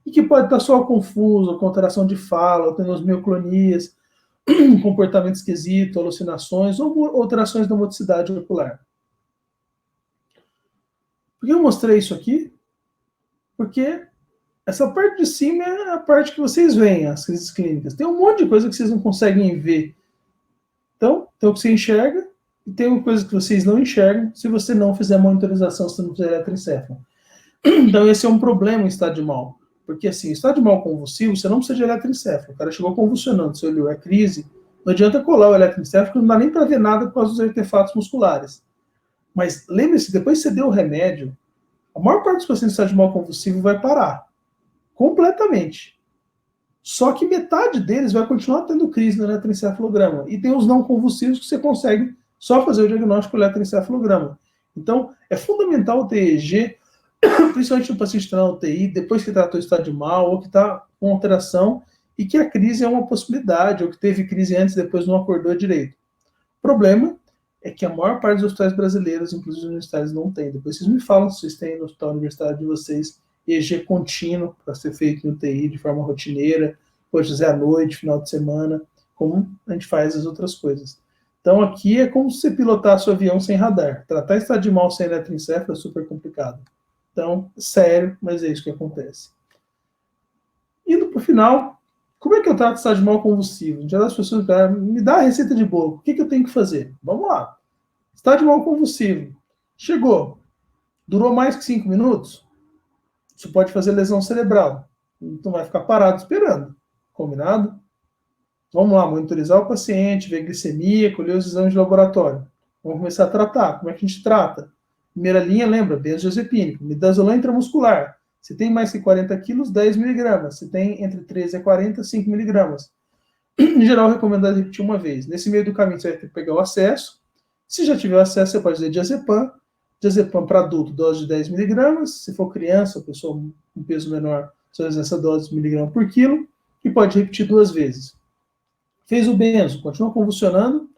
e que pode estar só confuso, com alteração de fala, ou tendo as mioclonias, comportamento esquisito, alucinações, ou alterações da motricidade ocular. Por que eu mostrei isso aqui? Porque essa parte de cima é a parte que vocês veem, as crises clínicas. Tem um monte de coisa que vocês não conseguem ver. Então, tem o que você enxerga, e tem uma coisa que vocês não enxergam se você não fizer monitorização, se não fizer eletroencefalo. Então, esse é um problema em estado de mal. Porque, assim, estado de mal convulsivo, você não precisa de eletroencefalo. O cara chegou convulsionando, você olhou a crise, não adianta colar o eletroencefalo, porque não dá nem para ver nada por causa dos artefatos musculares. Mas lembre-se, depois que você deu o remédio, a maior parte dos pacientes em estado de mal convulsivo vai parar. Completamente. Só que metade deles vai continuar tendo crise no eletroencefalograma. E tem os não convulsivos que você consegue só fazer o diagnóstico do eletroencefalograma. Então, é fundamental o TEG, principalmente no paciente que está na UTI, depois que tratou o estado de mal, ou que está com alteração, e que a crise é uma possibilidade, ou que teve crise antes e depois não acordou direito. O problema é que a maior parte dos hospitais brasileiros, inclusive os universitários, não tem. Depois vocês me falam se vocês têm no hospital universitário de vocês EG contínuo para ser feito em UTI de forma rotineira, pode fazer à noite, final de semana, como a gente faz as outras coisas. Então aqui é como se você pilotasse o avião sem radar. Tratar estado de mal sem eletroencefalo é super complicado. Então, sério, mas é isso que acontece. Indo para o final, como é que eu trato estado de mal convulsivo? Já as pessoas me dá a receita de bolo. O que eu tenho que fazer? Vamos lá. Estado de mal convulsivo. Chegou. Durou mais que 5 minutos? Isso pode fazer lesão cerebral. Então vai ficar parado esperando. Combinado? Vamos lá, monitorizar o paciente, ver a glicemia, colher os exames de laboratório. Vamos começar a tratar. Como é que a gente trata? Primeira linha, lembra, benzodiazepínico, midazolam intramuscular. Se tem mais que 40 quilos, 10 miligramas. Se tem entre 13 a 40, 5 miligramas. Em geral, recomendado repetir uma vez. Nesse meio do caminho, você vai ter que pegar o acesso. Se já tiver acesso, você pode fazer diazepam. Diazepam para adulto, dose de 10 miligramas. Se for criança ou pessoa com peso menor, você vai fazer essa dose de miligrama por quilo. E pode repetir 2 vezes. Fez o benzo, continua convulsionando.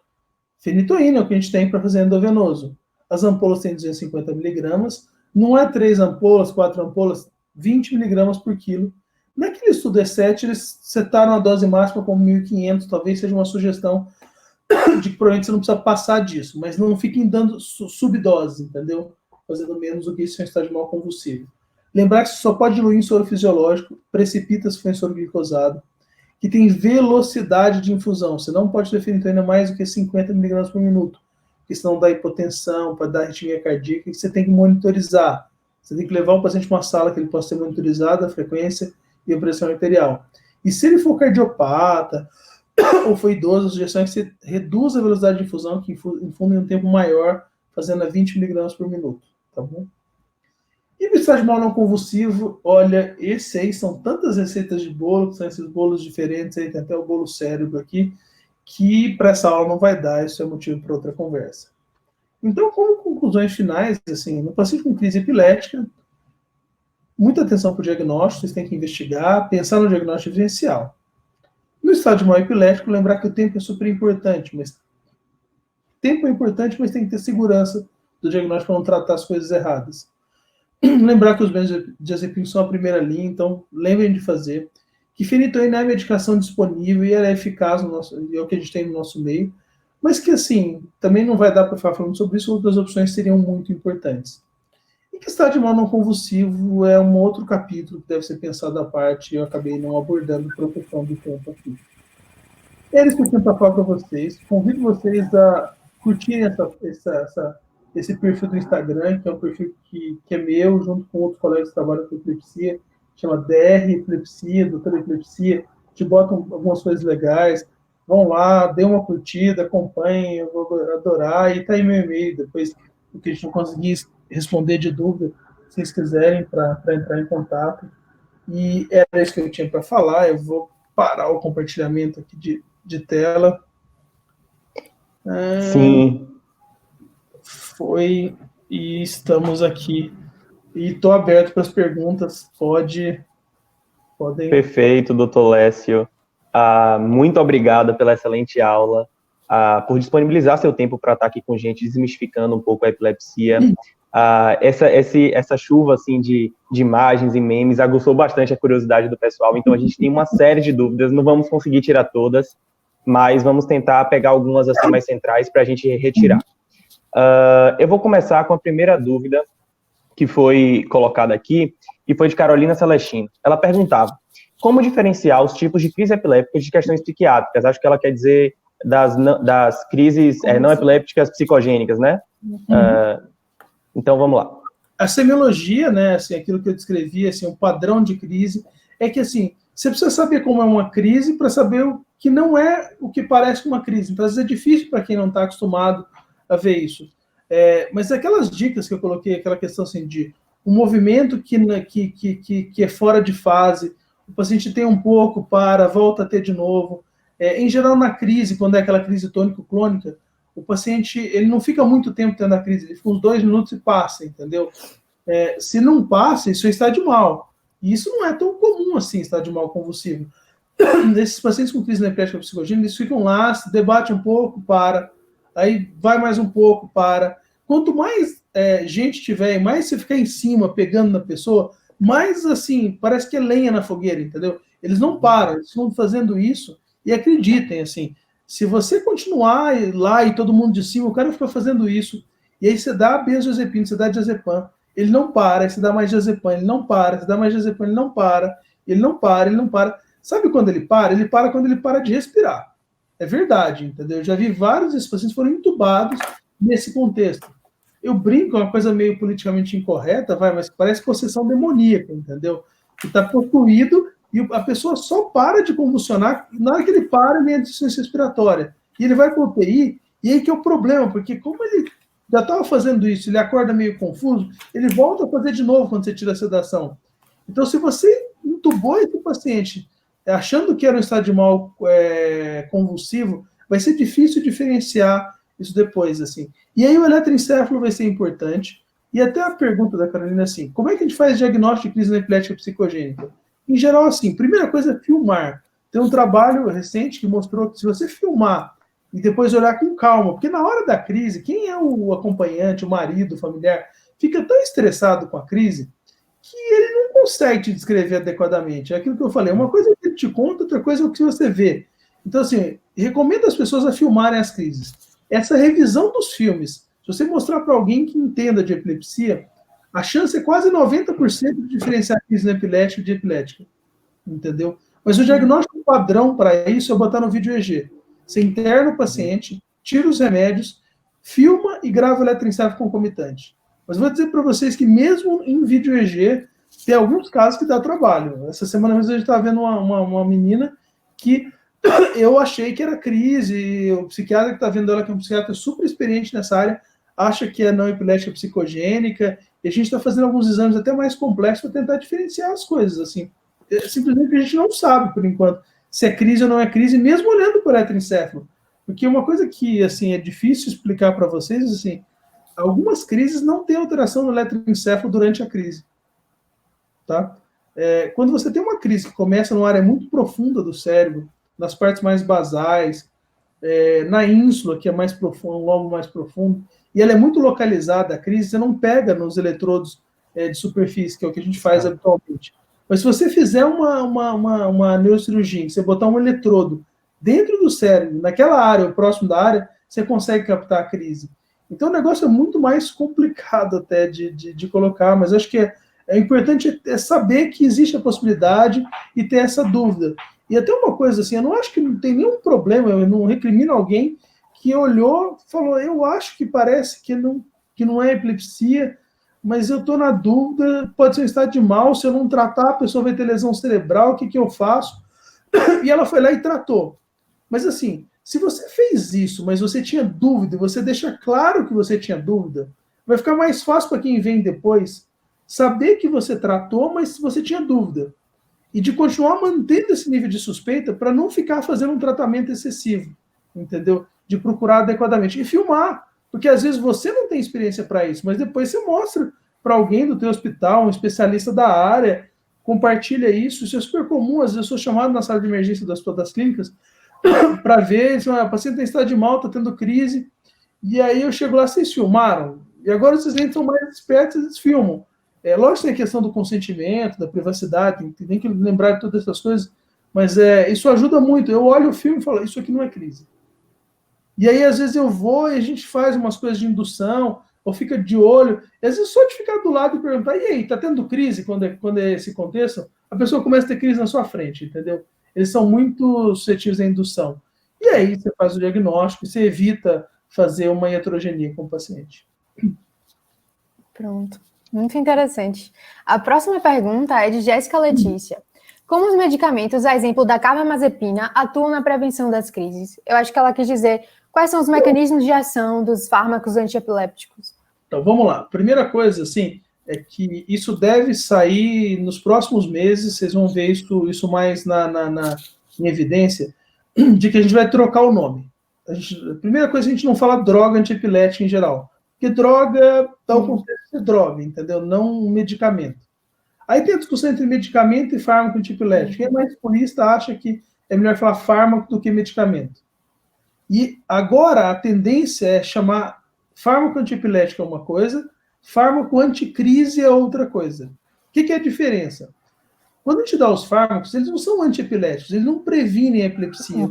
Fenitoína é o que a gente tem para fazer endovenoso. As ampolas têm 250 miligramas. Não é 3 ampolas, 4 ampolas, 20 miligramas por quilo. Naquele estudo E7, eles setaram a dose máxima como 1.500, talvez seja uma sugestão de que provavelmente você não precisa passar disso, mas não fiquem dando subdoses, entendeu? Fazendo menos do que isso em estado de mal convulsivo. Lembrar que você só pode diluir em soro fisiológico, precipita se for em soro glicosado, que tem velocidade de infusão. Você não pode ter fenitoína mais do que 50 miligramas por minuto, porque senão dá hipotensão, pode dar arritmia cardíaca, que você tem que monitorizar. Você tem que levar o paciente para uma sala que ele possa ser monitorizado, a frequência e a pressão arterial. E se ele for cardiopata ou for idoso, a sugestão é que você reduza a velocidade de infusão, que infunde em um tempo maior, fazendo a 20 miligramas por minuto, tá bom? E o estado de mal não convulsivo, olha, esse aí são tantas receitas de bolo, que são esses bolos diferentes, aí tem até o bolo cérebro aqui, que para essa aula não vai dar, isso é motivo para outra conversa. Então, como conclusões finais, assim, no paciente com crise epilética, muita atenção para o diagnóstico, vocês têm que investigar, pensar no diagnóstico diferencial. No estado de mal epilético, lembrar que o tempo é super importante, mas tempo é importante, mas tem que ter segurança do diagnóstico para não tratar as coisas erradas. Lembrar que os benzodiazepínicos são a primeira linha, então lembrem de fazer. Que fenitoína é a medicação disponível e ela é eficaz, é o que a gente tem no nosso meio, mas que, assim, também não vai dar para ficar falando sobre isso, outras opções seriam muito importantes. E que estado de mal não convulsivo é um outro capítulo que deve ser pensado à parte, e eu acabei não abordando por questão do tempo aqui. É isso que eu tenho para falar para vocês. Convido vocês a curtirem esse perfil do Instagram, que é um perfil que é meu, junto com outros colegas que trabalham com epilepsia, chama DR Epilepsia, Doutor Epilepsia, te botam algumas coisas legais, vão lá, dê uma curtida, acompanhem, eu vou adorar, e tá aí meu e-mail, depois, o que a gente não conseguir responder de dúvida, se vocês quiserem, para entrar em contato. E era isso que eu tinha para falar, eu vou parar o compartilhamento aqui de tela. Sim. Foi, e estamos aqui. E estou aberto para as perguntas, podem... Perfeito, doutor Lécio. Muito obrigado pela excelente aula, por disponibilizar seu tempo para estar aqui com a gente, desmistificando um pouco a epilepsia. Essa chuva assim, de imagens e memes aguçou bastante a curiosidade do pessoal, então a gente tem uma série de dúvidas, não vamos conseguir tirar todas, mas vamos tentar pegar algumas assim, mais centrais para a gente retirar. Eu vou começar com a primeira dúvida que foi colocada aqui, e foi de Carolina Celestino. Ela perguntava: como diferenciar os tipos de crise epilépticas de questões psiquiátricas? Acho que ela quer dizer das crises não epilépticas psicogênicas, né? Então, vamos lá. A semiologia, né, assim, aquilo que eu descrevi, assim, um padrão de crise, é que, assim, você precisa saber como é uma crise para saber o que não é o que parece uma crise. Então, às vezes é difícil para quem não está acostumado a ver isso. Mas aquelas dicas que eu coloquei, aquela questão, assim, de um movimento que é fora de fase, o paciente tem um pouco, volta a ter de novo. Em geral, na crise, quando é aquela crise tônico-clônica, o paciente ele não fica muito tempo tendo a crise, ele fica uns 2 minutos e passa, entendeu? Se não passa, isso é estado de mal. E isso não é tão comum assim, estado de mal convulsivo. Esses pacientes com crise neoplética psicogênica, eles ficam lá, se debatem um pouco, para, aí vai mais um pouco, para. Quanto mais gente tiver, mais você ficar em cima, pegando na pessoa, mais assim, parece que é lenha na fogueira, entendeu? Eles não param, eles estão fazendo isso, e acreditem, assim, se você continuar lá e todo mundo de cima, o cara fica fazendo isso, e aí você dá benzodiazepina, você dá diazepam, ele não para, aí você dá mais diazepam, ele não para, você dá mais diazepam, ele não para, ele não para, ele não para. Sabe quando ele para? Ele para quando ele para de respirar. É verdade, entendeu? Eu já vi vários desses pacientes foram entubados nesse contexto. Eu brinco, é uma coisa meio politicamente incorreta, mas parece possessão demoníaca, entendeu? Que está possuído e a pessoa só para de convulsionar, na hora que ele para, vem a deficiência respiratória. E ele vai para o UTI, e aí que é o problema, porque como ele já estava fazendo isso, ele acorda meio confuso, ele volta a fazer de novo quando você tira a sedação. Então, se você entubou esse paciente achando que era um estado de mal convulsivo, vai ser difícil diferenciar isso depois, assim. E aí o eletroencefalo vai ser importante. E até a pergunta da Carolina, assim, como é que a gente faz diagnóstico de crise epilética psicogênica? Em geral, assim, primeira coisa é filmar. Tem um trabalho recente que mostrou que se você filmar e depois olhar com calma, porque na hora da crise, quem é o acompanhante, o marido, o familiar, fica tão estressado com a crise que ele não consegue te descrever adequadamente. É aquilo que eu falei, uma coisa é o que ele te conta, outra coisa é o que você vê. Então, assim, recomendo as pessoas a filmarem as crises. Essa revisão dos filmes, se você mostrar para alguém que entenda de epilepsia, a chance é quase 90% de diferenciar a crise epilética de epilética. Entendeu? Mas o diagnóstico padrão para isso é botar no vídeo EG. Você interna o paciente, tira os remédios, filma e grava o eletroencefalo concomitante. Mas vou dizer para vocês que mesmo em vídeo EG, tem alguns casos que dá trabalho. Essa semana mesmo a gente estava vendo uma menina que eu achei que era crise, e o psiquiatra que está vendo ela, que é um psiquiatra super experiente nessa área, acha que é não epilética psicogênica, e a gente está fazendo alguns exames até mais complexos para tentar diferenciar as coisas, assim. Simplesmente a gente não sabe, por enquanto, se é crise ou não é crise, mesmo olhando para o eletroencefalo. Porque uma coisa que, assim, é difícil explicar para vocês, assim, algumas crises não têm alteração no eletroencefalo durante a crise. Tá? Quando você tem uma crise que começa numa área muito profunda do cérebro, nas partes mais basais, na ínsula, que é mais profundo, um lobo mais profundo, e ela é muito localizada, a crise, você não pega nos eletrodos de superfície, que é o que a gente faz habitualmente. Mas se você fizer uma neurocirurgia, você botar um eletrodo dentro do cérebro, naquela área, ou próximo da área, você consegue captar a crise. Então o negócio é muito mais complicado até de colocar, mas acho que é importante saber que existe a possibilidade e ter essa dúvida. E até uma coisa assim, eu não acho que não tem nenhum problema, eu não recrimino alguém que olhou, falou, eu acho que parece que não é epilepsia, mas eu estou na dúvida, pode ser um estado de mal, se eu não tratar, a pessoa vai ter lesão cerebral, o que eu faço? E ela foi lá e tratou. Mas assim, se você fez isso, mas você tinha dúvida, e você deixa claro que você tinha dúvida, vai ficar mais fácil para quem vem depois saber que você tratou, mas você tinha dúvida. E de continuar mantendo esse nível de suspeita para não ficar fazendo um tratamento excessivo, entendeu? De procurar adequadamente. E filmar, porque às vezes você não tem experiência para isso, mas depois você mostra para alguém do teu hospital, um especialista da área, compartilha isso. Isso é super comum. Às vezes eu sou chamado na sala de emergência das clínicas para ver se a paciente tem estado de mal, está tendo crise, e aí eu chego lá, vocês filmaram? E agora vocês nem são mais espertos, eles filmam. Lógico que tem a questão do consentimento, da privacidade, tem que lembrar de todas essas coisas, mas isso ajuda muito. Eu olho o filme e falo, isso aqui não é crise. E aí, às vezes, eu vou e a gente faz umas coisas de indução, ou fica de olho, e às vezes só de ficar do lado e perguntar, e aí, tá tendo crise quando é esse contexto? A pessoa começa a ter crise na sua frente, entendeu? Eles são muito suscetíveis à indução. E aí você faz o diagnóstico e você evita fazer uma iatrogenia com o paciente. Pronto. Muito interessante. A próxima pergunta é de Jéssica Letícia. Como os medicamentos, a exemplo da carbamazepina, atuam na prevenção das crises? Eu acho que ela quis dizer quais são os mecanismos de ação dos fármacos antiepilépticos. Então, vamos lá. Primeira coisa, assim, é que isso deve sair nos próximos meses, vocês vão ver isso mais em evidência, de que a gente vai trocar o nome. A primeira coisa, a gente não fala droga antiepilética em geral, porque droga dá o contexto de droga, entendeu? Não um medicamento. Aí tem a discussão entre medicamento e fármaco antiepilético. Quem é mais purista acha que é melhor falar fármaco do que medicamento. E agora a tendência é chamar fármaco antiepilético é uma coisa, fármaco anticrise é outra coisa. O que é a diferença? Quando a gente dá os fármacos, eles não são antiepiléticos, eles não previnem a epilepsia.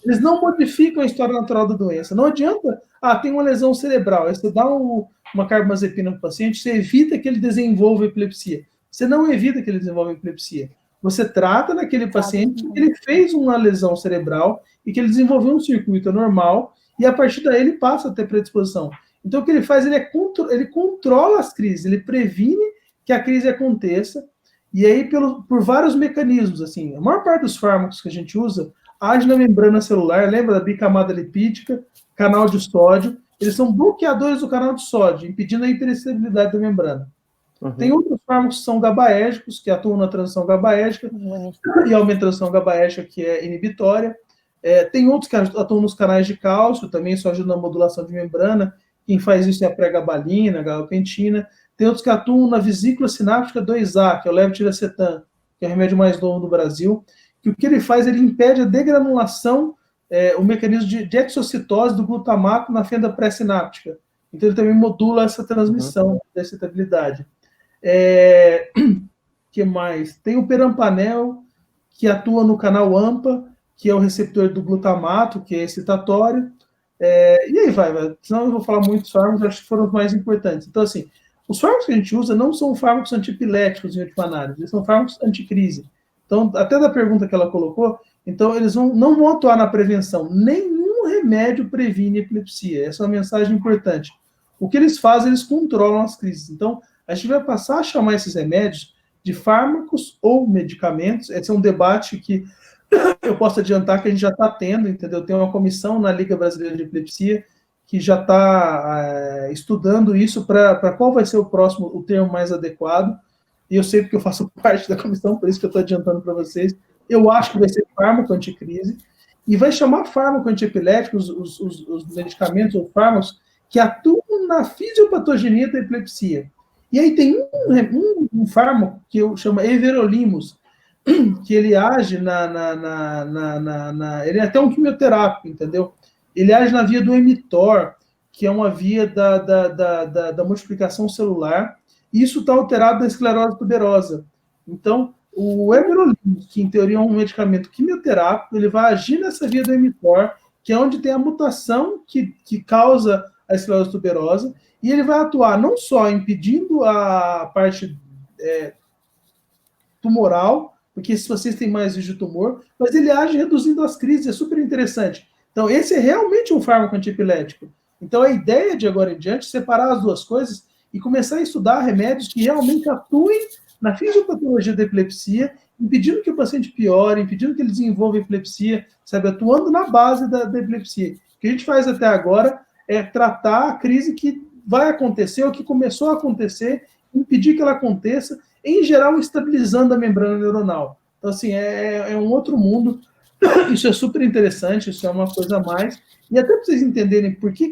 Eles não modificam a história natural da doença. Não adianta, tem uma lesão cerebral, aí você dá uma carbamazepina para o paciente, você evita que ele desenvolva epilepsia. Você não evita que ele desenvolva epilepsia. Você trata naquele paciente que ele fez uma lesão cerebral e que ele desenvolveu um circuito anormal e a partir daí ele passa a ter predisposição. Então o que ele faz, ele controla as crises, ele previne que a crise aconteça e aí por vários mecanismos. Assim, a maior parte dos fármacos que a gente usa age na membrana celular, lembra da bicamada lipídica, canal de sódio, eles são bloqueadores do canal de sódio, impedindo a hiperestabilidade da membrana. Uhum. Tem outros fármacos que são gabaérgicos, que atuam na transição gabaérgica, e aumentam a transição gabaérgica, que é inibitória. Tem outros que atuam nos canais de cálcio, também isso ajuda na modulação de membrana. Quem faz isso é a pregabalina, a gabapentina. Tem outros que atuam na vesícula sináptica 2A, que é o levetiracetam, que é o remédio mais novo do Brasil, que o que ele faz, ele impede a degranulação, o mecanismo de exocitose do glutamato na fenda pré-sináptica. Então ele também modula essa transmissão da excitabilidade. Que mais? Tem o perampanel, que atua no canal AMPA, que é o receptor do glutamato, que é excitatório. E aí vai. Senão eu vou falar muitos fármacos, acho que foram os mais importantes. Então, assim, os fármacos que a gente usa não são fármacos antiepiléticos, em última análise, eles são fármacos anticrise. Então, até da pergunta que ela colocou, então eles não vão atuar na prevenção. Nenhum remédio previne epilepsia. Essa é uma mensagem importante. O que eles fazem, eles controlam as crises. Então, a gente vai passar a chamar esses remédios de fármacos ou medicamentos. Esse é um debate que eu posso adiantar que a gente já está tendo, entendeu? Tem uma comissão na Liga Brasileira de Epilepsia que já está estudando isso para qual vai ser o termo mais adequado. E eu sei porque eu faço parte da comissão, por isso que eu estou adiantando para vocês. Eu acho que vai ser fármaco anticrise e vai chamar fármaco antiepilético os medicamentos ou fármacos que atuam na fisiopatogenia da epilepsia. E aí tem um fármaco que eu chamo everolimus, que ele age ele é até um quimioterápico, entendeu? Ele age na via do mTOR, que é uma via da multiplicação celular, e isso está alterado na esclerose tuberosa. Então, o everolimus, que em teoria é um medicamento quimioterápico, ele vai agir nessa via do mTOR, que é onde tem a mutação que causa a esclerose tuberosa, e ele vai atuar não só impedindo a parte tumoral, porque se vocês têm mais risco de tumor, mas ele age reduzindo as crises, é super interessante. Então, esse é realmente um fármaco antiepilético. Então, a ideia de agora em diante é separar as duas coisas e começar a estudar remédios que realmente atuem na fisiopatologia da epilepsia, impedindo que o paciente piore, impedindo que ele desenvolva epilepsia, sabe, atuando na base da epilepsia. O que a gente faz até agora é tratar a crise que vai acontecer ou que começou a acontecer, impedir que ela aconteça, em geral estabilizando a membrana neuronal. Então, assim, é um outro mundo. Isso é super interessante, isso é uma coisa a mais. E até para vocês entenderem por que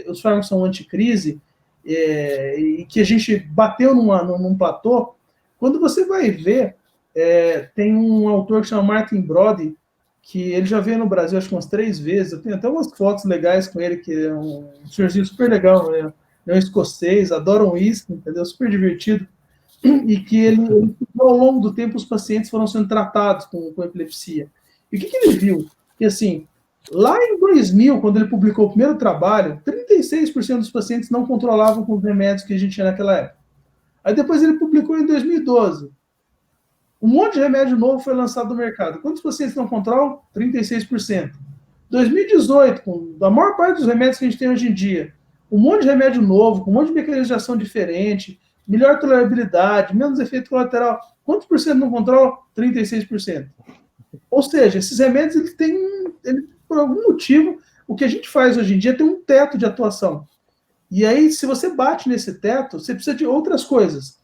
os fármacos são anticrise, e que a gente bateu num platô, quando você vai ver, tem um autor que chama Martin Brody, que ele já veio no Brasil acho que umas 3 vezes, eu tenho até umas fotos legais com ele, que é um senhorzinho super legal, né? É um escocês, adora um uísque, entendeu? Super divertido. E que ele, ao longo do tempo, os pacientes foram sendo tratados com epilepsia. E o que ele viu? Que, assim, lá em 2000, quando ele publicou o primeiro trabalho, 36% dos pacientes não controlavam com os remédios que a gente tinha naquela época. Aí depois ele publicou em 2012. Um monte de remédio novo foi lançado no mercado. Quantos pacientes não controlam? 36%. 2018, com a maior parte dos remédios que a gente tem hoje em dia, um monte de remédio novo, com um monte de mecanismo de ação diferente, melhor tolerabilidade, menos efeito colateral. Quantos por cento não controlam? 36%. Ou seja, esses remédios, por algum motivo, o que a gente faz hoje em dia tem um teto de atuação. E aí, se você bate nesse teto, você precisa de outras coisas.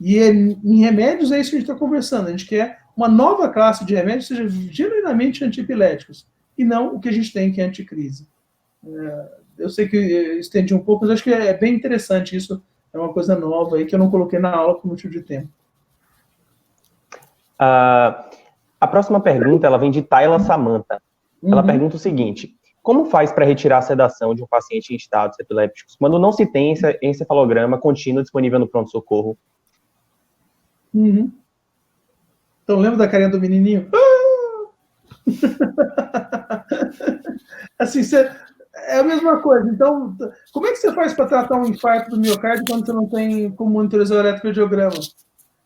E em remédios é isso que a gente está conversando. A gente quer uma nova classe de remédios que sejam genuinamente antiepiléticos, e não o que a gente tem, que é anticrise. Eu sei que eu estendi um pouco, mas acho que é bem interessante isso. É uma coisa nova aí que eu não coloquei na aula por motivo de tempo. A próxima pergunta, ela vem de Tayla Samantha. Ela pergunta o seguinte: como faz para retirar a sedação de um paciente em estados epilépticos quando não se tem encefalograma contínuo disponível no pronto-socorro? Então, lembra da carinha do menininho? Assim, é a mesma coisa. Então, como é que você faz para tratar um infarto do miocárdio quando você não tem como monitorizar o eletrocardiograma?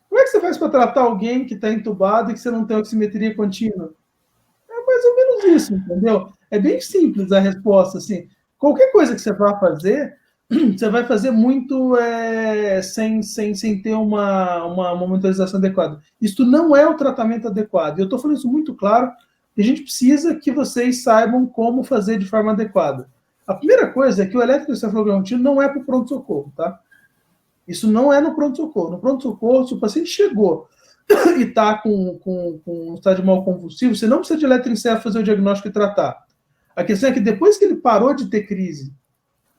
Como é que você faz para tratar alguém que está entubado e que você não tem oximetria contínua? É mais ou menos isso, entendeu? É bem simples a resposta, assim. Qualquer coisa que você vá fazer, você vai fazer muito sem ter uma monitorização adequada. Isso não é o tratamento adequado. E eu estou falando isso muito claro, e a gente precisa que vocês saibam como fazer de forma adequada. A primeira coisa é que o eletroencefalograma contínuo não é para o pronto-socorro, tá? Isso não é no pronto-socorro. No pronto-socorro, se o paciente chegou e está com um estado de mal convulsivo, você não precisa de eletroencefalo fazer o diagnóstico e tratar. A questão é que depois que ele parou de ter crise,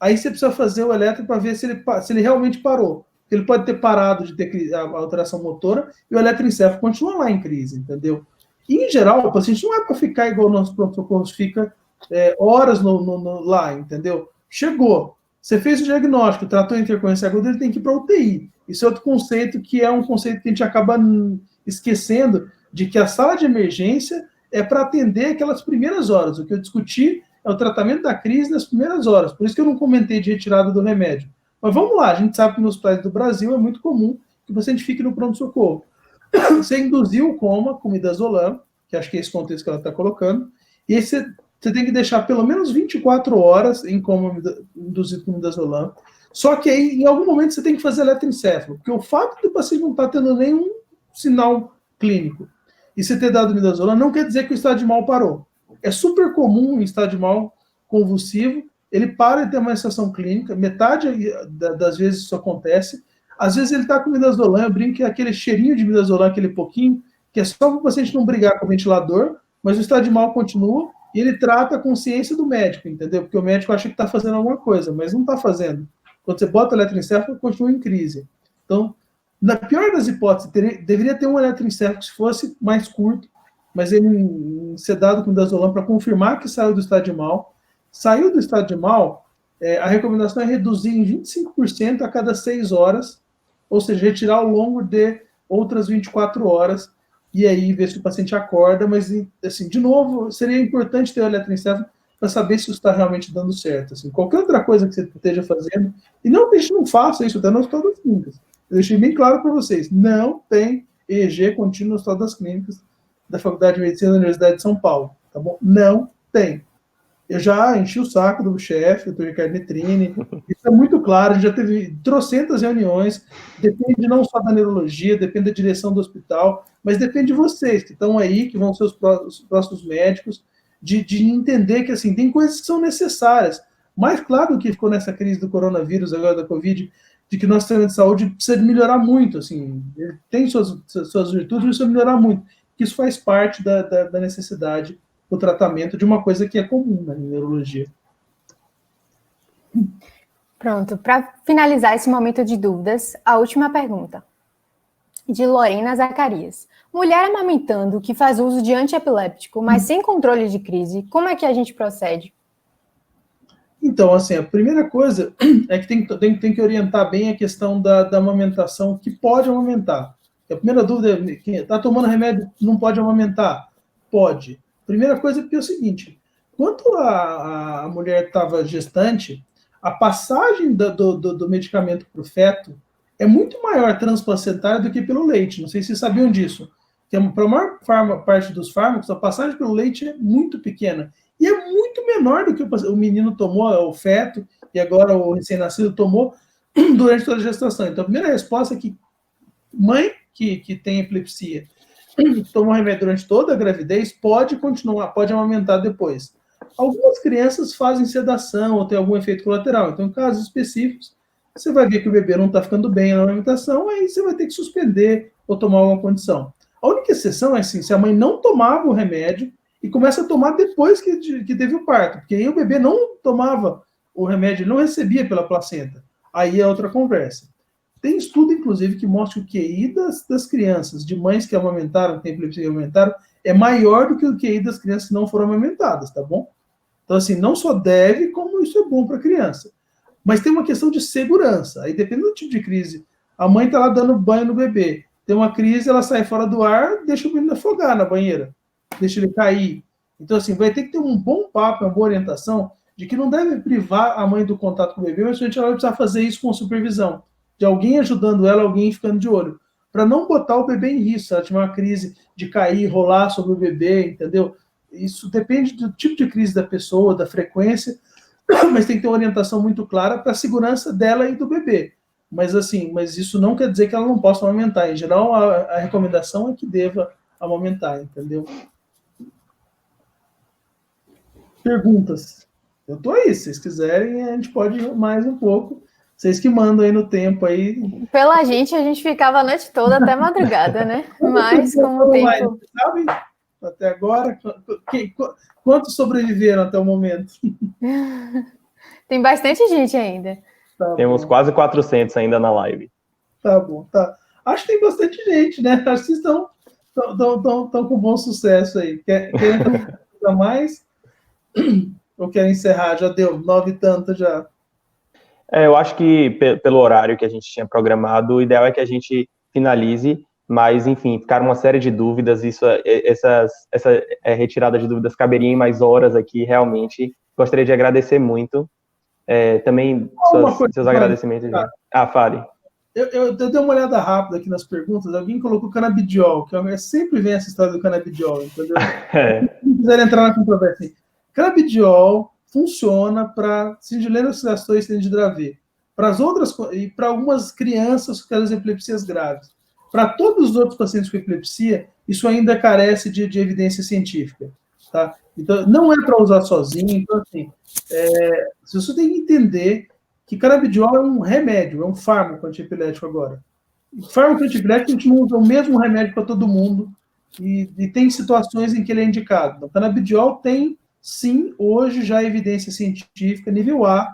aí você precisa fazer o eletro para ver se ele realmente parou. Ele pode ter parado de ter a alteração motora e o eletroencefalo continua lá em crise, entendeu? E, em geral, o paciente não é para ficar igual o nosso pronto-socorro fica horas lá, entendeu? Chegou, você fez o diagnóstico, tratou a intercorrência aguda, ele tem que ir para UTI. Isso é outro conceito que é um conceito que a gente acaba esquecendo, de que a sala de emergência é para atender aquelas primeiras horas. O que eu discuti é o tratamento da crise nas primeiras horas. Por isso que eu não comentei de retirada do remédio. Mas vamos lá, a gente sabe que nos hospitais do Brasil é muito comum que o paciente fique no pronto-socorro. Você induziu o coma com midazolam, que acho que é esse contexto que ela está colocando, e aí você tem que deixar pelo menos 24 horas em coma induzido com midazolam. Só que aí, em algum momento, você tem que fazer eletroencefalo, porque o fato do paciente não estar tendo nenhum sinal clínico e você ter dado midazolam não quer dizer que o estado de mal parou. É super comum em estado de mal convulsivo, ele para de ter uma sensação clínica, metade das vezes isso acontece. Às vezes ele está com midazolam, eu brinco que é aquele cheirinho de midazolam, aquele pouquinho, que é só para o paciente não brigar com o ventilador, mas o estado de mal continua e ele trata a consciência do médico, entendeu? Porque o médico acha que está fazendo alguma coisa, mas não está fazendo. Quando você bota o eletroencefalo, continua em crise. Então, na pior das hipóteses, deveria ter um eletroencefalo que fosse mais curto, mas ele ser dado com midazolam para confirmar que saiu do estado de mal. Saiu do estado de mal, a recomendação é reduzir em 25% a cada 6 horas, ou seja, retirar ao longo de outras 24 horas, e aí ver se o paciente acorda, mas, assim, de novo, seria importante ter o eletroencefalo para saber se isso está realmente dando certo. Assim, qualquer outra coisa que você esteja fazendo, e não que a gente não faça isso até no Hospital das Clínicas. Eu deixei bem claro para vocês, não tem EEG contínuo no Hospital das Clínicas da Faculdade de Medicina da Universidade de São Paulo, tá bom? Não tem. Eu já enchi o saco do chefe, do Ricardo Nitrini, isso é muito claro, a gente já teve trocentas reuniões, depende não só da neurologia, depende da direção do hospital, mas depende de vocês, que estão aí, que vão ser os próximos médicos, de entender que, assim, tem coisas que são necessárias. Mais claro que ficou nessa crise do coronavírus, agora da Covid, de que nosso sistema de saúde precisa de melhorar muito, assim, tem suas virtudes, mas precisa melhorar muito, que isso faz parte da necessidade do tratamento de uma coisa que é comum na neurologia. Pronto, para finalizar esse momento de dúvidas, a última pergunta, de Lorena Zacarias. Mulher amamentando que faz uso de antiepiléptico, mas sem controle de crise, como é que a gente procede? Então, assim, a primeira coisa é que tem que orientar bem a questão da amamentação, que pode amamentar. A primeira dúvida é, quem está tomando remédio não pode amamentar? Pode. Primeira coisa é o seguinte, quando a mulher estava gestante, a passagem do medicamento para o feto é muito maior transplacentária do que pelo leite. Não sei se vocês sabiam disso. Para a maior parte dos fármacos, a passagem pelo leite é muito pequena. E é muito menor do que o menino tomou, o feto, e agora o recém-nascido tomou durante toda a gestação. Então, a primeira resposta é que mãe que tem epilepsia, que tomou remédio durante toda a gravidez, pode continuar, pode amamentar depois. Algumas crianças fazem sedação ou tem algum efeito colateral. Então, em casos específicos, você vai ver que o bebê não está ficando bem na amamentação, aí você vai ter que suspender ou tomar alguma condição. A única exceção é assim, se a mãe não tomava o remédio e começa a tomar depois que teve o parto, porque aí o bebê não tomava o remédio, não recebia pela placenta. Aí é outra conversa. Tem estudo, inclusive, que mostra que o QI das crianças, de mães que amamentaram, que têm epilepsia e amamentaram, é maior do que o QI das crianças que não foram amamentadas, tá bom? Então, assim, não só deve, como isso é bom para a criança. Mas tem uma questão de segurança. Aí depende do tipo de crise. A mãe está lá dando banho no bebê. Tem uma crise, ela sai fora do ar, deixa o menino afogar na banheira. Deixa ele cair. Então, assim, vai ter que ter um bom papo, uma boa orientação, de que não deve privar a mãe do contato com o bebê, mas a gente vai precisar fazer isso com supervisão. De alguém ajudando ela, alguém ficando de olho. Para não botar o bebê em risco, se ela tiver uma crise de cair, rolar sobre o bebê, entendeu? Isso depende do tipo de crise da pessoa, da frequência, mas tem que ter uma orientação muito clara para a segurança dela e do bebê. Mas assim, mas isso não quer dizer que ela não possa amamentar. Em geral, a recomendação é que deva amamentar, entendeu? Perguntas. Eu tô aí, se vocês quiserem, a gente pode ir mais um pouco. Vocês que mandam aí no tempo aí. Pela gente, a gente ficava a noite toda até madrugada, né? Mas como o tempo... Sabe? Até agora, quantos sobreviveram até o momento? Tem bastante gente ainda. Tá Temos bom. quase 400 ainda na live. Tá bom, tá. Acho que tem bastante gente, né? Acho que vocês estão com bom sucesso aí. Querem fazer mais? Ou querem encerrar? Já deu 9 e tanto já. Eu acho que pelo horário que a gente tinha programado, o ideal é que a gente finalize, mas, enfim, ficaram uma série de dúvidas, essa retirada de dúvidas caberia em mais horas aqui, realmente. Gostaria de agradecer muito. Também seus agradecimentos. Tá. Fale. Eu dei uma olhada rápida aqui nas perguntas, alguém colocou canabidiol, que sempre vem essa história do canabidiol, entendeu? Se quiser entrar na controvérsia. Canabidiol funciona para sindilenas gastois e de Dravet. Para as outras, e para algumas crianças com aquelas epilepsias graves. Para todos os outros pacientes com epilepsia, isso ainda carece de evidência científica. Tá? Então, não é para usar sozinho. Então, assim, você tem que entender que canabidiol é um remédio, é um fármaco antiepilético agora. O fármaco antiepilético, a gente não usa o mesmo remédio para todo mundo, e tem situações em que ele é indicado. Então, canabidiol tem, sim, hoje já evidência científica, nível A,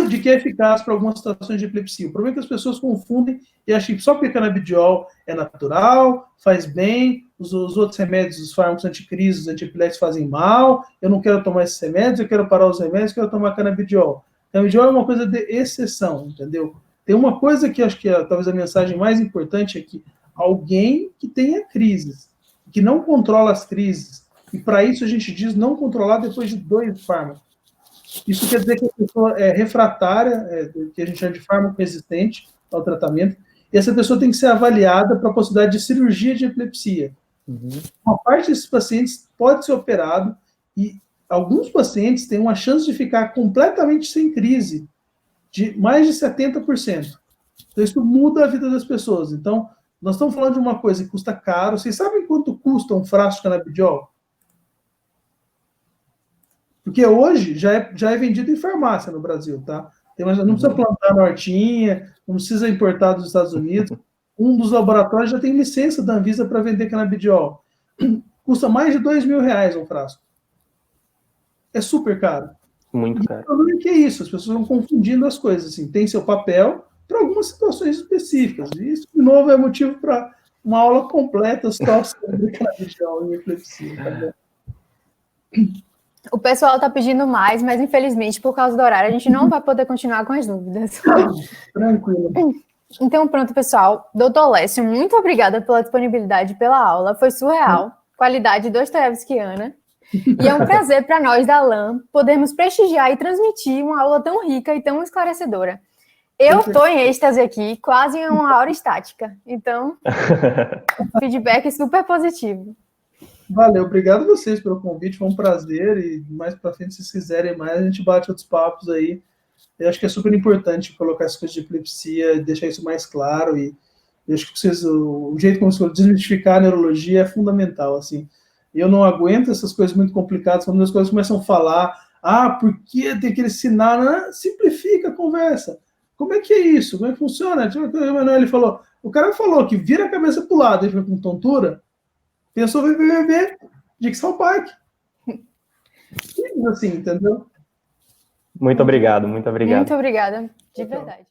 de que é eficaz para algumas situações de epilepsia. O problema é que as pessoas confundem e acham que só porque canabidiol é natural, faz bem, os outros remédios, os fármacos anticrises, antiepiléticos fazem mal, eu não quero tomar esses remédios, eu quero parar os remédios, eu quero tomar canabidiol. Canabidiol é uma coisa de exceção, entendeu? Tem uma coisa que acho que talvez a mensagem mais importante é que alguém que tenha crises, que não controla as crises, e para isso a gente diz não controlar depois de 2 fármacos. Isso quer dizer que a pessoa é refratária, que a gente chama de fármaco resistente ao tratamento, e essa pessoa tem que ser avaliada para a possibilidade de cirurgia de epilepsia. Uma parte desses pacientes pode ser operado, e alguns pacientes têm uma chance de ficar completamente sem crise, de mais de 70%. Então, isso muda a vida das pessoas. Então, nós estamos falando de uma coisa que custa caro. Vocês sabem quanto custa um frasco de canabidiol? Porque hoje já é vendido em farmácia no Brasil, tá? Não precisa plantar na hortinha, não precisa importar dos Estados Unidos. Um dos laboratórios já tem licença da Anvisa para vender canabidiol. Custa mais de R$2.000 um frasco. É super caro. Muito caro. E o problema é que é isso, as pessoas vão confundindo as coisas. Assim, tem seu papel para algumas situações específicas. E isso, de novo, é motivo para uma aula completa só sobre canabidiol e epilepsia. Tá bom? O pessoal está pedindo mais, mas infelizmente, por causa do horário, a gente não vai poder continuar com as dúvidas. Tranquilo. Então, pronto, pessoal. Doutor Lécio, muito obrigada pela disponibilidade pela aula. Foi surreal. Qualidade dostoiévskiana. E é um prazer para nós da LAM podermos prestigiar e transmitir uma aula tão rica e tão esclarecedora. Eu estou em êxtase aqui, quase em uma hora estática. Então, feedback super positivo. Valeu, obrigado a vocês pelo convite, foi um prazer, e mais para frente, se vocês quiserem mais, a gente bate outros papos aí. Eu acho que é super importante colocar essas coisas de epilepsia, deixar isso mais claro, e eu acho que vocês, o jeito como vocês desmistificar a neurologia é fundamental, assim. Eu não aguento essas coisas muito complicadas, quando as coisas começam a falar, por que tem aquele sinal? Não, simplifica a conversa. Como é que é isso? Como é que funciona? Tipo, o Emanuel falou, o cara falou que vira a cabeça para o lado, ele foi com tontura, pensou VVV, Dixon Park. Assim, entendeu? Muito obrigado, muito obrigado. Muito obrigada, de verdade.